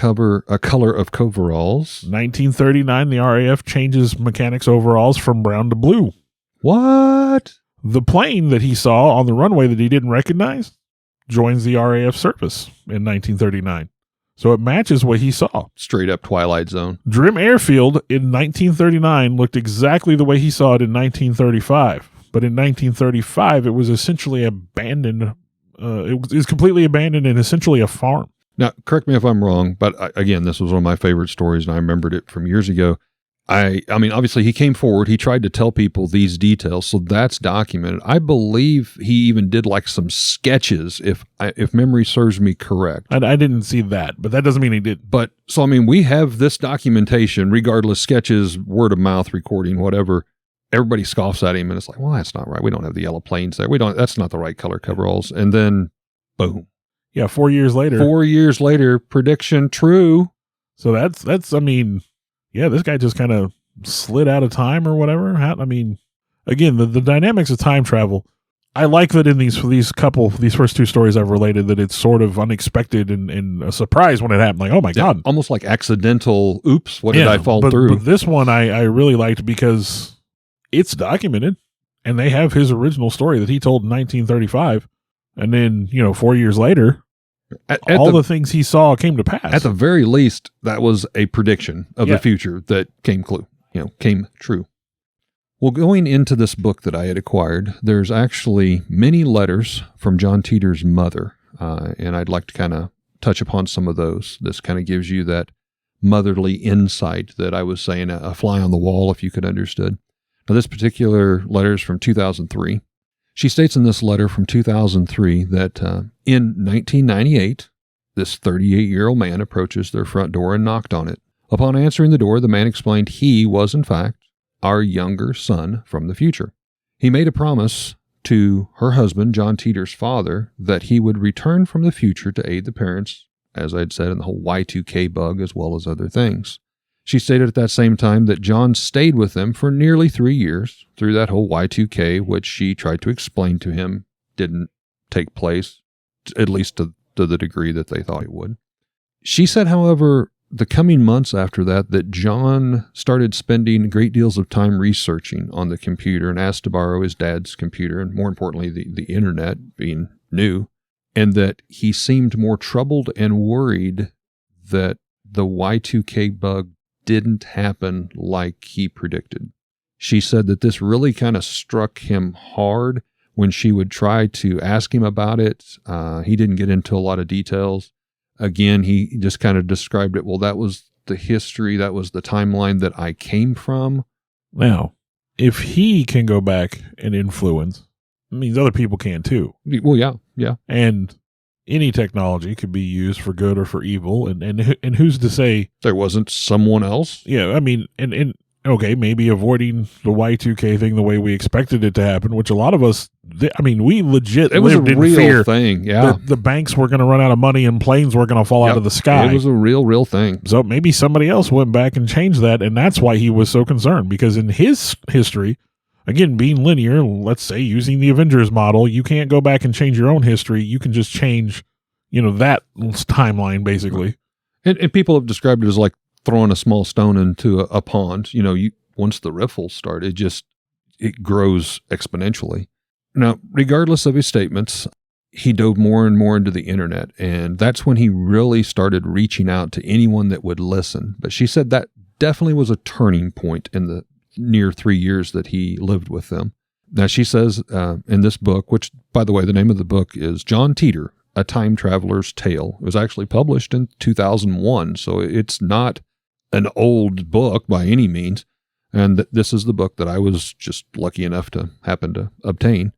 color of coveralls. 1939, the RAF changes mechanics overalls from brown to blue. What? The plane that he saw on the runway that he didn't recognize joins the RAF service in 1939. So it matches what he saw. Straight up Twilight Zone. Drim Airfield in 1939 looked exactly the way he saw it in 1935. But in 1935, it was essentially abandoned. It was completely abandoned and essentially a farm. Now, correct me if I'm wrong, but again, this was one of my favorite stories, and I remembered it from years ago. I mean, obviously, he came forward. He tried to tell people these details, so that's documented. I believe he even did like some sketches, if memory serves me correct. I didn't see that, but that doesn't mean he did. But so, I mean, we have this documentation, regardless, sketches, word of mouth recording, whatever. Everybody scoffs at him, and it's like, well, that's not right. We don't have the yellow planes there. That's not the right color coveralls. And then, boom. Yeah, 4 years later. 4 years later, prediction true. So that's. I mean, yeah, this guy just kind of slid out of time or whatever. I mean, again, the dynamics of time travel. I like that in these first two stories I've related, that it's sort of unexpected and a surprise when it happened. Like, oh my God, almost like accidental. Oops, what did I fall through? But this one I really liked because it's documented, and they have his original story that he told in 1935. And then, 4 years later, all the things he saw came to pass. At the very least, that was a prediction of the future that came true. Well, going into this book that I had acquired, there's actually many letters from John Titor's mother, and I'd like to kind of touch upon some of those. This kind of gives you that motherly insight that I was saying, a fly on the wall, if you could understood. Now, this particular letter is from 2003. She states in this letter from 2003 that in 1998, this 38-year-old man approaches their front door and knocked on it. Upon answering the door, the man explained he was, in fact, our younger son from the future. He made a promise to her husband, John Titor's father, that he would return from the future to aid the parents, as I'd said, in the whole Y2K bug as well as other things. She stated at that same time that John stayed with them for nearly 3 years through that whole Y2K, which she tried to explain to him didn't take place, at least to the degree that they thought it would. She said, however, the coming months after that John started spending great deals of time researching on the computer and asked to borrow his dad's computer, and more importantly, the internet being new, and that he seemed more troubled and worried that the Y2K bug didn't happen like he predicted. She said that this really kind of struck him hard when she would try to ask him about it. He didn't get into a lot of details. Again, he just kind of described it. Well, that was the history. That was the timeline that I came from. Now, if he can go back and influence, it means other people can too. Well, yeah. And any technology could be used for good or for evil, and who's to say there wasn't someone else? Yeah, I mean, and okay, maybe avoiding the Y2K thing the way we expected it to happen, which a lot of us, we legit it was lived a in real fear thing. Yeah, the banks were going to run out of money and planes were going to fall out of the sky. It was a real thing. So maybe somebody else went back and changed that, and that's why he was so concerned, because in his history, again, being linear, let's say using the Avengers model, you can't go back and change your own history. You can just change, that timeline, basically. And people have described it as like throwing a small stone into a pond. Once the riffles start, it grows exponentially. Now, regardless of his statements, he dove more and more into the internet, and that's when he really started reaching out to anyone that would listen. But she said that definitely was a turning point in the near 3 years that he lived with them. Now, she says in this book, which, by the way, the name of the book is John Titor, A Time Traveler's Tale. It was actually published in 2001, so it's not an old book by any means. And this is the book that I was just lucky enough to happen to obtain.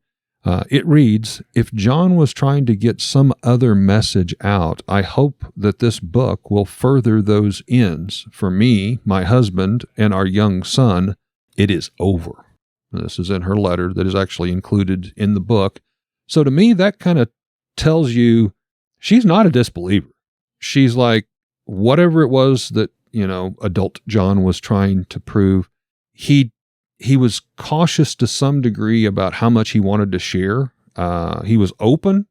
It reads, "If John was trying to get some other message out, I hope that this book will further those ends. For me, my husband, and our young son, it is over." And this is in her letter that is actually included in the book. So to me, that kind of tells you she's not a disbeliever. She's like, whatever it was that, adult John was trying to prove, he was cautious to some degree about how much he wanted to share. He was open,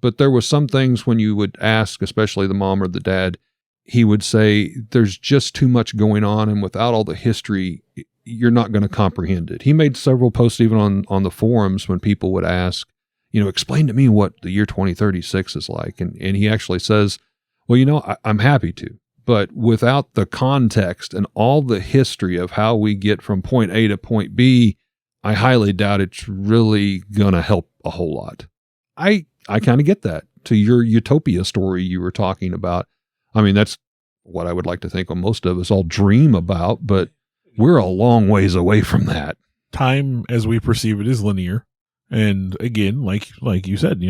but there was some things when you would ask, especially the mom or the dad, he would say, there's just too much going on, and without all the history, you're not going to comprehend it. He made several posts even on the forums when people would ask, explain to me what the year 2036 is like. And he actually says, well, I'm happy to. But without the context and all the history of how we get from point A to point B, I highly doubt it's really going to help a whole lot. I kind of get that. To your utopia story you were talking about, I mean, that's what I would like to think most of us all dream about, but we're a long ways away from that. Time as we perceive it is linear. And again, like you said,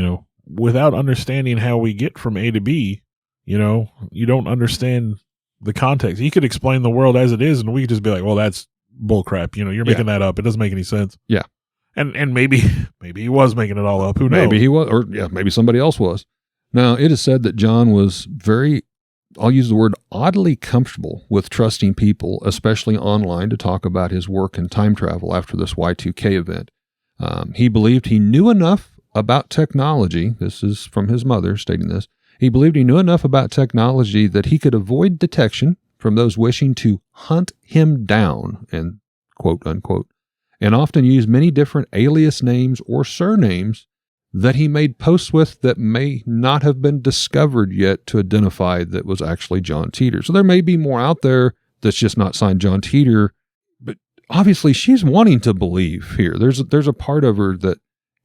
without understanding how we get from A to B, you don't understand the context. He could explain the world as it is, and we could just be like, well, that's bullcrap. You're making that up. It doesn't make any sense. Yeah. And maybe he was making it all up. Who knows? Maybe he was, or maybe somebody else was. Now, it is said that John was I'll use the word oddly comfortable with trusting people, especially online, to talk about his work in time travel after this Y2K event. He believed he knew enough about technology. This is from his mother stating this. He believed he knew enough about technology that he could avoid detection from those wishing to hunt him down, and quote unquote, and often used many different alias names or surnames that he made posts with that may not have been discovered yet to identify that was actually John Titor. So there may be more out there that's just not signed John Titor, but obviously she's wanting to believe here. There's a part of her that,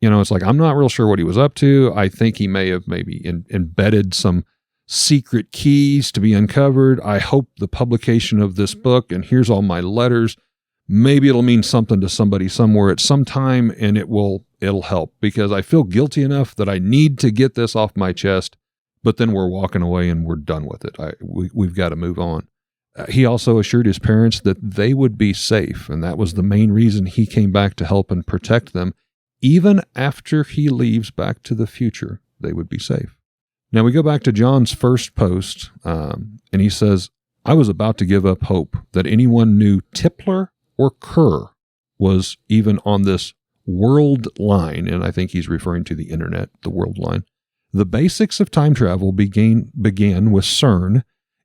it's like, I'm not real sure what he was up to. I think he may have maybe embedded some secret keys to be uncovered. I hope the publication of this book, and here's all my letters, maybe it'll mean something to somebody somewhere at some time, and it'll help, because I feel guilty enough that I need to get this off my chest, but then we're walking away and we're done with it. We've got to move on. He also assured his parents that they would be safe, and that was the main reason he came back to help and protect them. Even after he leaves back to the future, they would be safe. Now we go back to John's first post, and he says, "I was about to give up hope that anyone knew Tipler or Kerr was even on this world line," and I think he's referring to the internet, the world line. "The basics of time travel began with CERN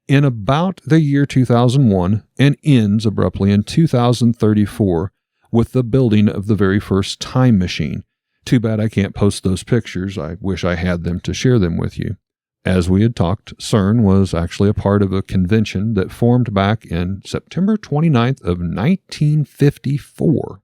in about the year 2001 and ends abruptly in 2034 with the building of the very first time machine. Too bad I can't post those pictures. I wish I had them to share them with you." As we had talked, CERN was actually a part of a convention that formed back in September 29th of 1954.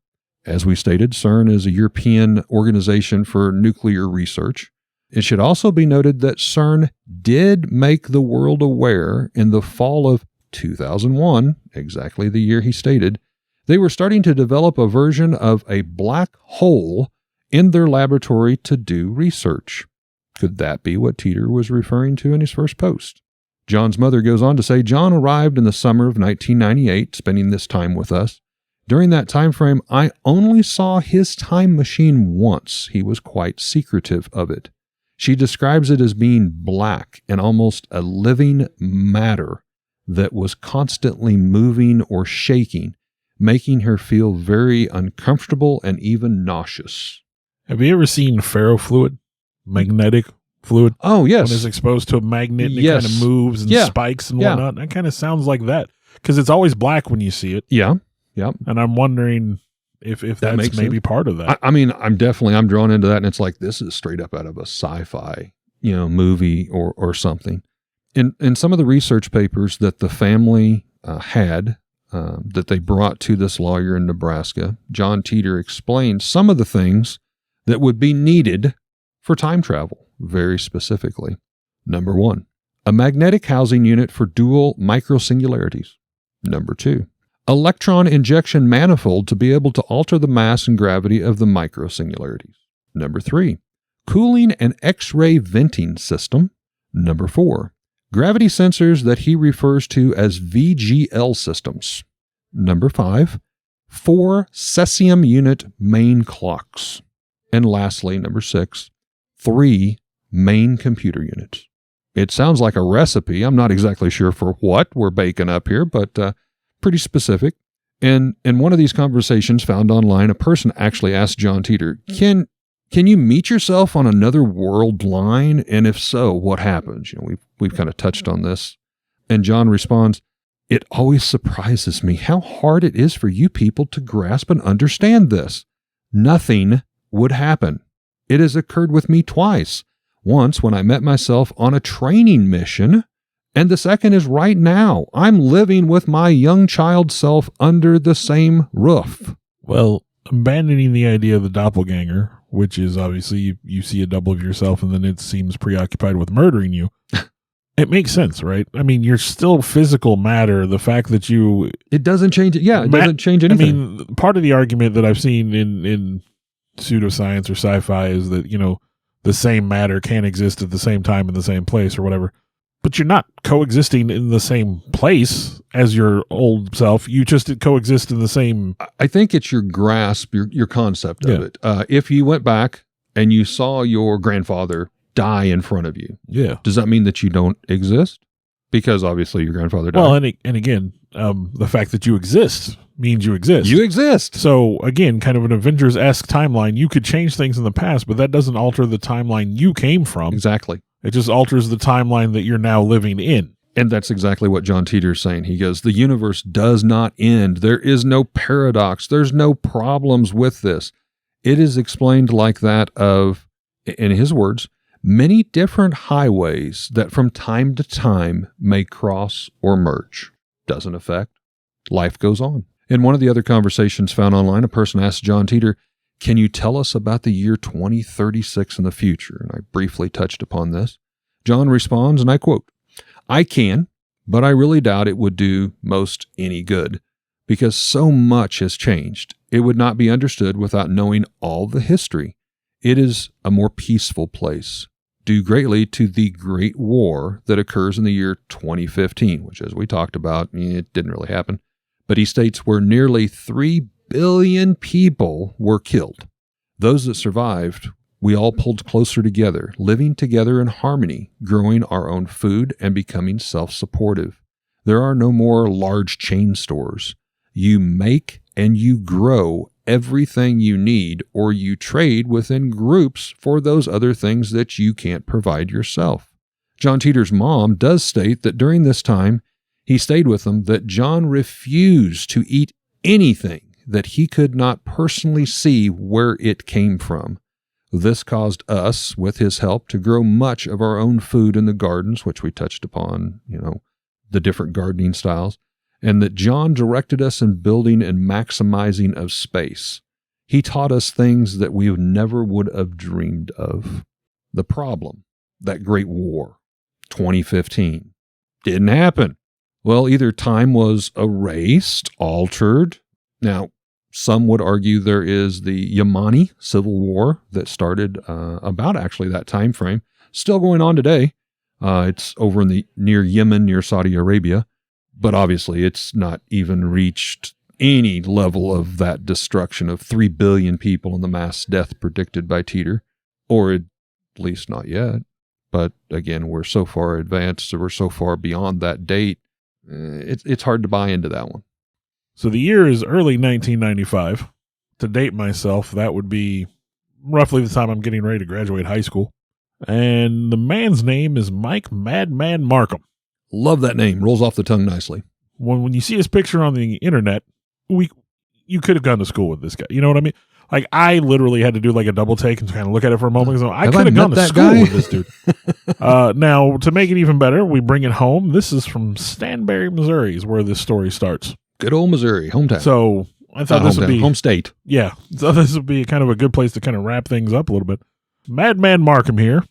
As we stated, CERN is a European organization for nuclear research. It should also be noted that CERN did make the world aware in the fall of 2001, exactly the year he stated, they were starting to develop a version of a black hole in their laboratory to do research. Could that be what Titor was referring to in his first post? John's mother goes on to say, "John arrived in the summer of 1998, spending this time with us. During that time frame, I only saw his time machine once. He was quite secretive of it. She describes it as being black and almost a living matter that was constantly moving or shaking, making her feel very uncomfortable and even nauseous." Have you ever seen ferrofluid? Magnetic fluid. Oh, yes. When it's exposed to a magnet and Yes. it kind of moves and Yeah. spikes and Yeah. whatnot. That kind of sounds like that because it's always black when you see it. Yeah. Yep. And I'm wondering if that's makes maybe sense. part of that. I mean, I'm drawn into that, and it's like this is straight up out of a sci-fi, movie or something. In some of the research papers that the family had that they brought to this lawyer in Nebraska, John Teeter explained some of the things that would be needed for time travel, very specifically. Number 1, a magnetic housing unit for dual microsingularities. Number 2, electron injection manifold to be able to alter the mass and gravity of the microsingularities. Number 3, cooling and X-ray venting system. Number 4, gravity sensors that he refers to as VGL systems. Number 5, 4 cesium unit main clocks. And lastly, number 6, 3 main computer units. It sounds like a recipe. I'm not exactly sure for what we're baking up here, but pretty specific. And in one of these conversations found online, a person actually asked John Teeter, Can you meet yourself on another world line? And if so, what happens? We've kind of touched on this. And John responds, it always surprises me how hard it is for you people to grasp and understand this. Nothing would happen. It has occurred with me twice. Once when I met myself on a training mission, and the second is right now. I'm living with my young child self under the same roof. Well, abandoning the idea of the doppelganger, which is obviously you see a double of yourself and then it seems preoccupied with murdering you. It makes sense, right? I mean, you're still physical matter. The fact that it doesn't change it. Yeah, it doesn't change anything. I mean, part of the argument that I've seen in pseudoscience or sci-fi is that, the same matter can't exist at the same time in the same place or whatever. But you're not coexisting in the same place as your old self. You just coexist in the same... I think it's your grasp, your concept of Yeah. it. If you went back and you saw your grandfather die in front of you, Yeah. does that mean that you don't exist? Because obviously your grandfather died. Well, and again, the fact that you exist means you exist. You exist. So again, kind of an Avengers-esque timeline. You could change things in the past, but that doesn't alter the timeline you came from. Exactly. It just alters the timeline that you're now living in. And that's exactly what John Teeter is saying. He goes, the universe does not end. There is no paradox. There's no problems with this. It is explained like that of, in his words, many different highways that from time to time may cross or merge. Doesn't affect. Life goes on. In one of the other conversations found online, a person asked John Teeter, can you tell us about the year 2036 in the future? And I briefly touched upon this. John responds, and I quote, I can, but I really doubt it would do most any good because so much has changed. It would not be understood without knowing all the history. It is a more peaceful place, due greatly to the Great War that occurs in the year 2015, which, as we talked about, it didn't really happen. But he states where nearly 3 billion people were killed. Those that survived, we all pulled closer together, living together in harmony, growing our own food and becoming self-supportive. There are no more large chain stores. You make and you grow everything you need, or you trade within groups for those other things that you can't provide yourself. John Teeter's mom does state that during this time, he stayed with them, that John refused to eat anything that he could not personally see where it came from. This caused us, with his help, to grow much of our own food in the gardens, which we touched upon, the different gardening styles, and that John directed us in building and maximizing of space. He taught us things that we never would have dreamed of. The problem, that Great War, 2015, didn't happen. Well, either time was erased, altered. Now, some would argue there is the Yemeni Civil War that started about actually that time frame, still going on today. It's over in near Yemen, near Saudi Arabia, but obviously it's not even reached any level of that destruction of 3 billion people and the mass death predicted by Teeter, or at least not yet. But again, we're so far advanced, so we're so far beyond that date. It's hard to buy into that one. So the year is early 1995. To date myself, that would be roughly the time I'm getting ready to graduate high school. And the man's name is Mike Madman Markham. Love that name. Rolls off the tongue nicely. When you see his picture on the internet, you could have gone to school with this guy. You know what I mean? Like, I literally had to do like a double take and kind of look at it for a moment. So I could have gone to school with this dude. Now, to make it even better, we bring it home. This is from Stanberry, Missouri, is where this story starts. Good old Missouri, hometown. So I thought this would be home state. Yeah, so this would be kind of a good place to kind of wrap things up a little bit. Madman Markham here.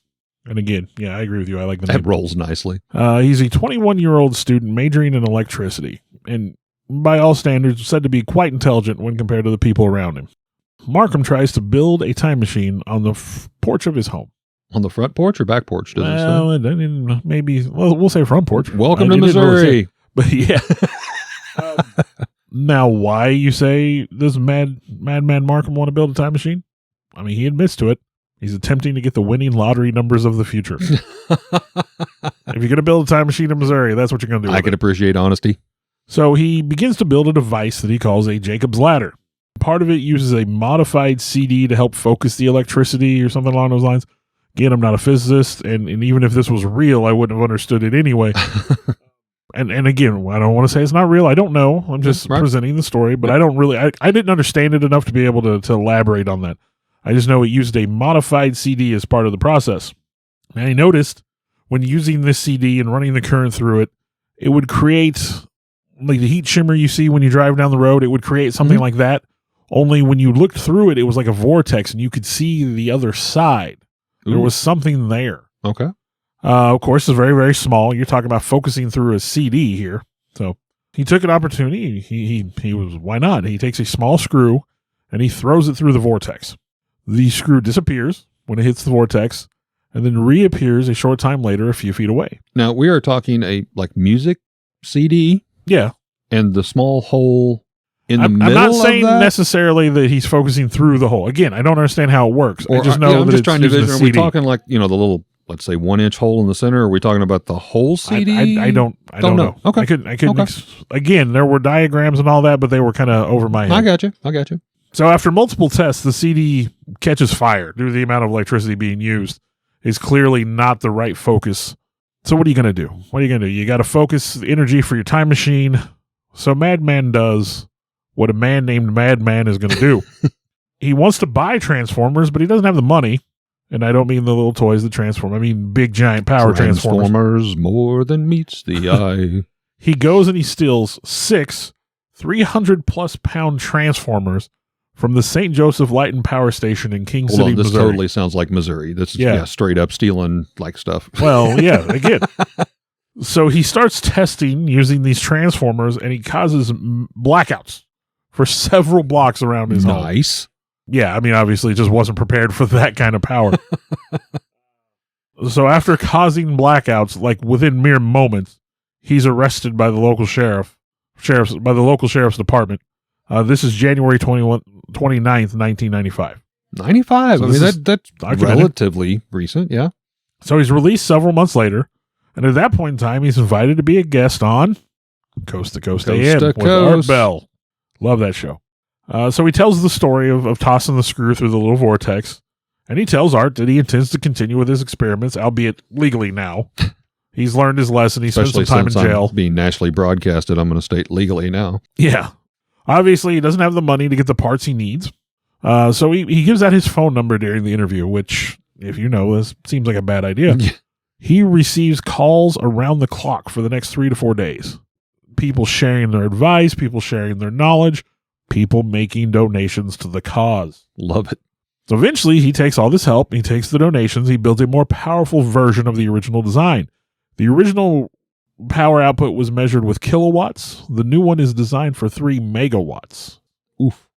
And again, yeah, I agree with you. I like the name. That rolls nicely. He's a 21-year-old student majoring in electricity, and by all standards, said to be quite intelligent when compared to the people around him. Markham tries to build a time machine on the porch of his home. On the front porch or back porch? Maybe, we'll say front porch. Welcome to Missouri. But yeah. Now, why you say does Madman Markham want to build a time machine? I mean, he admits to it. He's attempting to get the winning lottery numbers of the future. If you're going to build a time machine in Missouri, that's what you're going to do. I can appreciate honesty. So he begins to build a device that he calls a Jacob's Ladder. Part of it uses a modified CD to help focus the electricity or something along those lines. Again, I'm not a physicist, and even if this was real, I wouldn't have understood it anyway. And again, I don't want to say it's not real. I don't know. I'm just presenting the story, but I don't really, I didn't understand it enough to be able to elaborate on that. I just know it used a modified CD as part of the process. And I noticed when using this CD and running the current through it, it would create, like the heat shimmer you see when you drive down the road, it would create something like that. Only when you looked through it, it was like a vortex and you could see the other side. Ooh. There was something there. Okay. Of course, it's very, very small. You're talking about focusing through a CD here. So he took an opportunity. He was, why not? He takes a small screw and he throws it through the vortex. The screw disappears when it hits the vortex and then reappears a short time later a few feet away. Now, we are talking a music CD? Yeah. And the small hole in the middle of I'm not saying necessarily that he's focusing through the hole. Again, I don't understand how it works. I just know I'm that just trying to vision. Are we talking like, the little, let's say 1-inch hole in the center? Or are we talking about the whole CD? I don't know. Okay. I couldn't again, there were diagrams and all that, but they were kind of over my head. I got you. So after multiple tests, the CD catches fire due to the amount of electricity being used. Is clearly not the right focus. So what are you going to do? You got to focus the energy for your time machine. So Madman does what a man named Madman is going to do. He wants to buy Transformers, but he doesn't have the money. And I don't mean the little toys that transform. I mean big, giant power Transformers. Transformers more than meets the eye. He goes and he steals 6 300-plus pound Transformers from the St. Joseph Light and Power Station in King City, this Missouri. Totally sounds like Missouri. This is straight up stealing like stuff. Well, yeah, again. So he starts testing using these Transformers, and he causes blackouts for several blocks around his home. Nice. Yeah, I mean, obviously, it just wasn't prepared for that kind of power. So after causing blackouts, like within mere moments, he's arrested by the local sheriff's department. This is January 29th, 1995. 95. So I mean, that's relatively recent, yeah. So he's released several months later, and at that point in time, he's invited to be a guest on Coast to Coast AM with Art Bell. Love that show. So he tells the story of tossing the screw through the little vortex, and he tells Art that he intends to continue with his experiments, albeit legally now. He's learned his lesson. He spent some time in jail. Being nationally broadcasted, I'm going to state legally now. Yeah. Obviously, he doesn't have the money to get the parts he needs. So he gives out his phone number during the interview, which, if you know, this seems like a bad idea. He receives calls around the clock for the next 3 to 4 days. People sharing their advice, people sharing their knowledge, people making donations to the cause. Love it. So eventually, he takes all this help, he takes the donations, he builds a more powerful version of the original design. The original power output was measured with kilowatts. The new one is designed for 3 megawatts. Oof.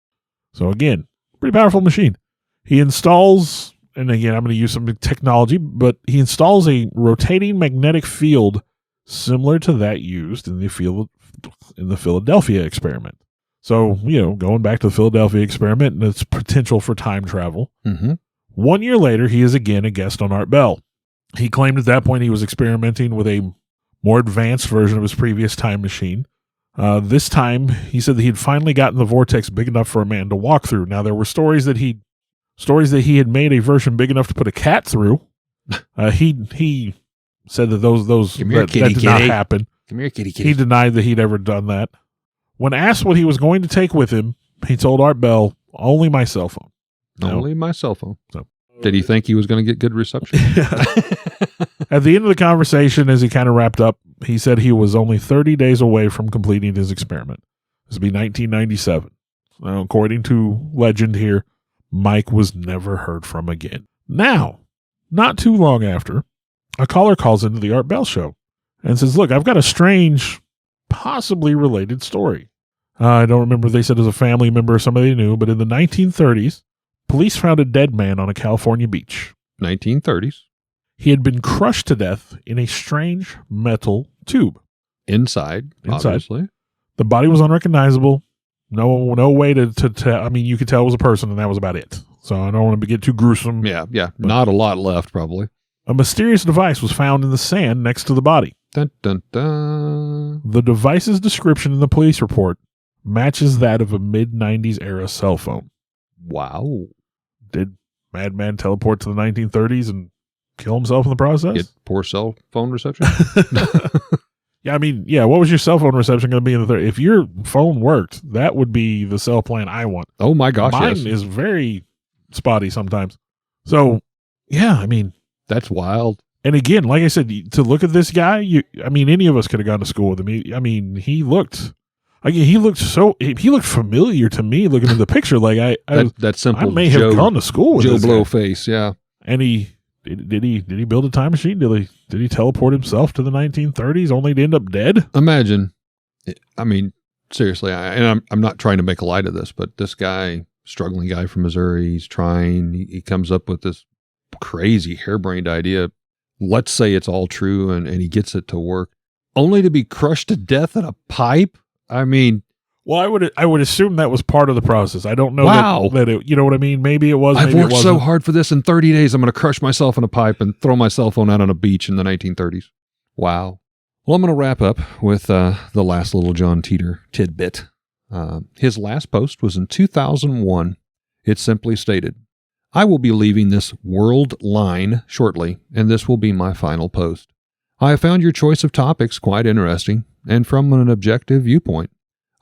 So again, pretty powerful machine. He installs, and again, I'm going to use some technology, but he installs a rotating magnetic field similar to that used in the Philadelphia experiment. So, going back to the Philadelphia experiment and its potential for time travel. Mm-hmm. 1 year later, he is again a guest on Art Bell. He claimed at that point he was experimenting with a more advanced version of his previous time machine. This time, he said that he had finally gotten the vortex big enough for a man to walk through. Now, there were stories that he had made a version big enough to put a cat through. He said that those Come here, that kitty, did not kitty. happen. Come here, kitty, He denied that he'd ever done that. When asked what he was going to take with him, he told Art Bell, "Only my cell phone." Only my cell phone. So. Did he think he was going to get good reception? At the end of the conversation, as he kind of wrapped up, he said he was only 30 days away from completing his experiment. This would be 1997. Now, according to legend here, Mike was never heard from again. Now, not too long after, a caller calls into the Art Bell show and says, "Look, I've got a strange, possibly related story." I don't remember if they said it was a family member or somebody they knew, but in the 1930s, police found a dead man on a California beach. 1930s. He had been crushed to death in a strange metal tube. Inside, obviously. The body was unrecognizable. No way to tell. I mean, you could tell it was a person, and that was about it. So I don't want to get too gruesome. Yeah. Not a lot left, probably. A mysterious device was found in the sand next to the body. Dun, dun, dun. The device's description in the police report matches that of a mid-90s era cell phone. Wow. Did Madman teleport to the 1930s and kill himself in the process? Get poor cell phone reception? Yeah, I mean, what was your cell phone reception going to be in the 30s? If your phone worked, that would be the cell plan I want. Oh, my gosh, Mine yes. is very spotty sometimes. So, yeah, I mean. That's wild. And again, like I said, to look at this guy, any of us could have gone to school with him. He looked familiar to me looking at the picture. Like that simple I may have gone to school with Joe this Blow guy. face, yeah. And did he build a time machine? Did he teleport himself to the 1930s only to end up dead? Imagine. I mean, seriously, I'm not trying to make light of this, but this guy, struggling guy from Missouri, he comes up with this crazy harebrained idea. Let's say it's all true, and he gets it to work, only to be crushed to death in a pipe. I mean, well, I would assume that was part of the process. I don't know. Wow. that it, you know what I mean? Maybe it was. I've maybe worked it so wasn't. hard for this. In 30 days, I'm going to crush myself in a pipe and throw my cell phone out on a beach in the 1930s. Wow. Well, I'm going to wrap up with the last little John Titor tidbit. His last post was in 2001. It simply stated, "I will be leaving this world line shortly, and this will be my final post. I have found your choice of topics quite interesting, and from an objective viewpoint.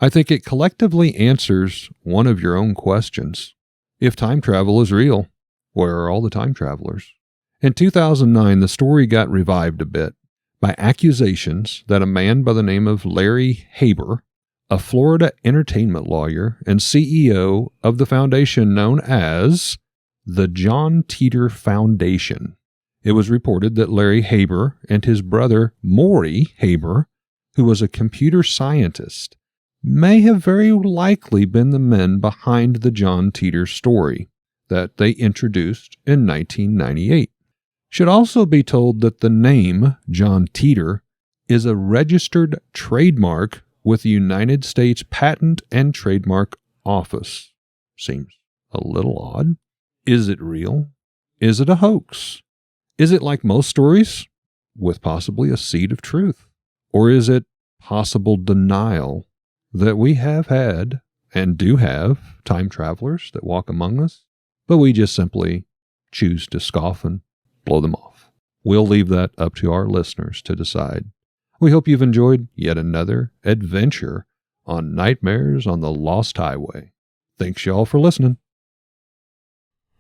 I think it collectively answers one of your own questions. If time travel is real, where are all the time travelers?" In 2009, the story got revived a bit by accusations that a man by the name of Larry Haber, a Florida entertainment lawyer and CEO of the foundation known as the John Titor Foundation. It was reported that Larry Haber and his brother Maury Haber, who was a computer scientist, may have very likely been the men behind the John Titor story that they introduced in 1998. Should also be told that the name John Titor is a registered trademark with the United States Patent and Trademark Office. Seems a little odd. Is it real? Is it a hoax? Is it like most stories, with possibly a seed of truth? Or is it possible denial that we have had and do have time travelers that walk among us, but we just simply choose to scoff and blow them off? We'll leave that up to our listeners to decide. We hope you've enjoyed yet another adventure on Nightmares on the Lost Highway. Thanks y'all for listening.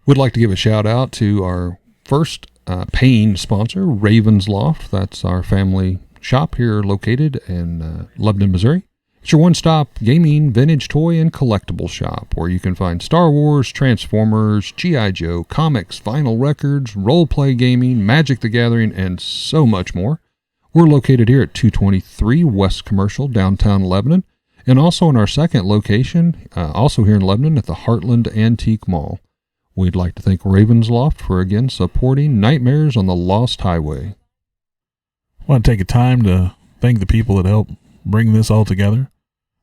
We'd like to give a shout out to our first paying sponsor, Raven's Loft. That's our family shop here located in Lebanon, Missouri. It's your one-stop gaming, vintage toy, and collectible shop where you can find Star Wars, Transformers, G.I. Joe, comics, vinyl records, role-play gaming, Magic the Gathering, and so much more. We're located here at 223 West Commercial, downtown Lebanon, and also in our second location, also here in Lebanon at the Heartland Antique Mall. We'd like to thank Raven's Loft for again supporting Nightmares on the Lost Highway. I want to take a time to thank the people that helped bring this all together.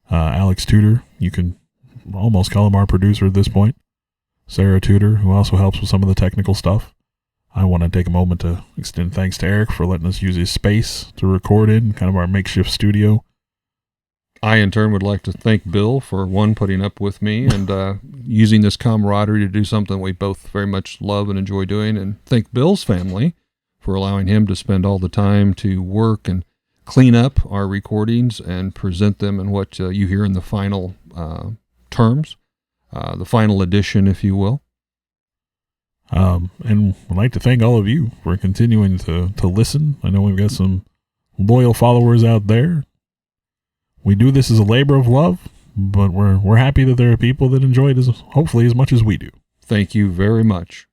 Alex Tudor, you can almost call him our producer at this point. Sarah Tudor, who also helps with some of the technical stuff. I want to take a moment to extend thanks to Eric for letting us use his space to record in, kind of our makeshift studio. I, in turn, would like to thank Bill for, one, putting up with me and using this camaraderie to do something we both very much love and enjoy doing, and thank Bill's family for allowing him to spend all the time to work and clean up our recordings and present them in what you hear in the final terms, the final edition, if you will. And I'd like to thank all of you for continuing to listen. I know we've got some loyal followers out there. We do this as a labor of love, but we're happy that there are people that enjoy it hopefully as much as we do. Thank you very much.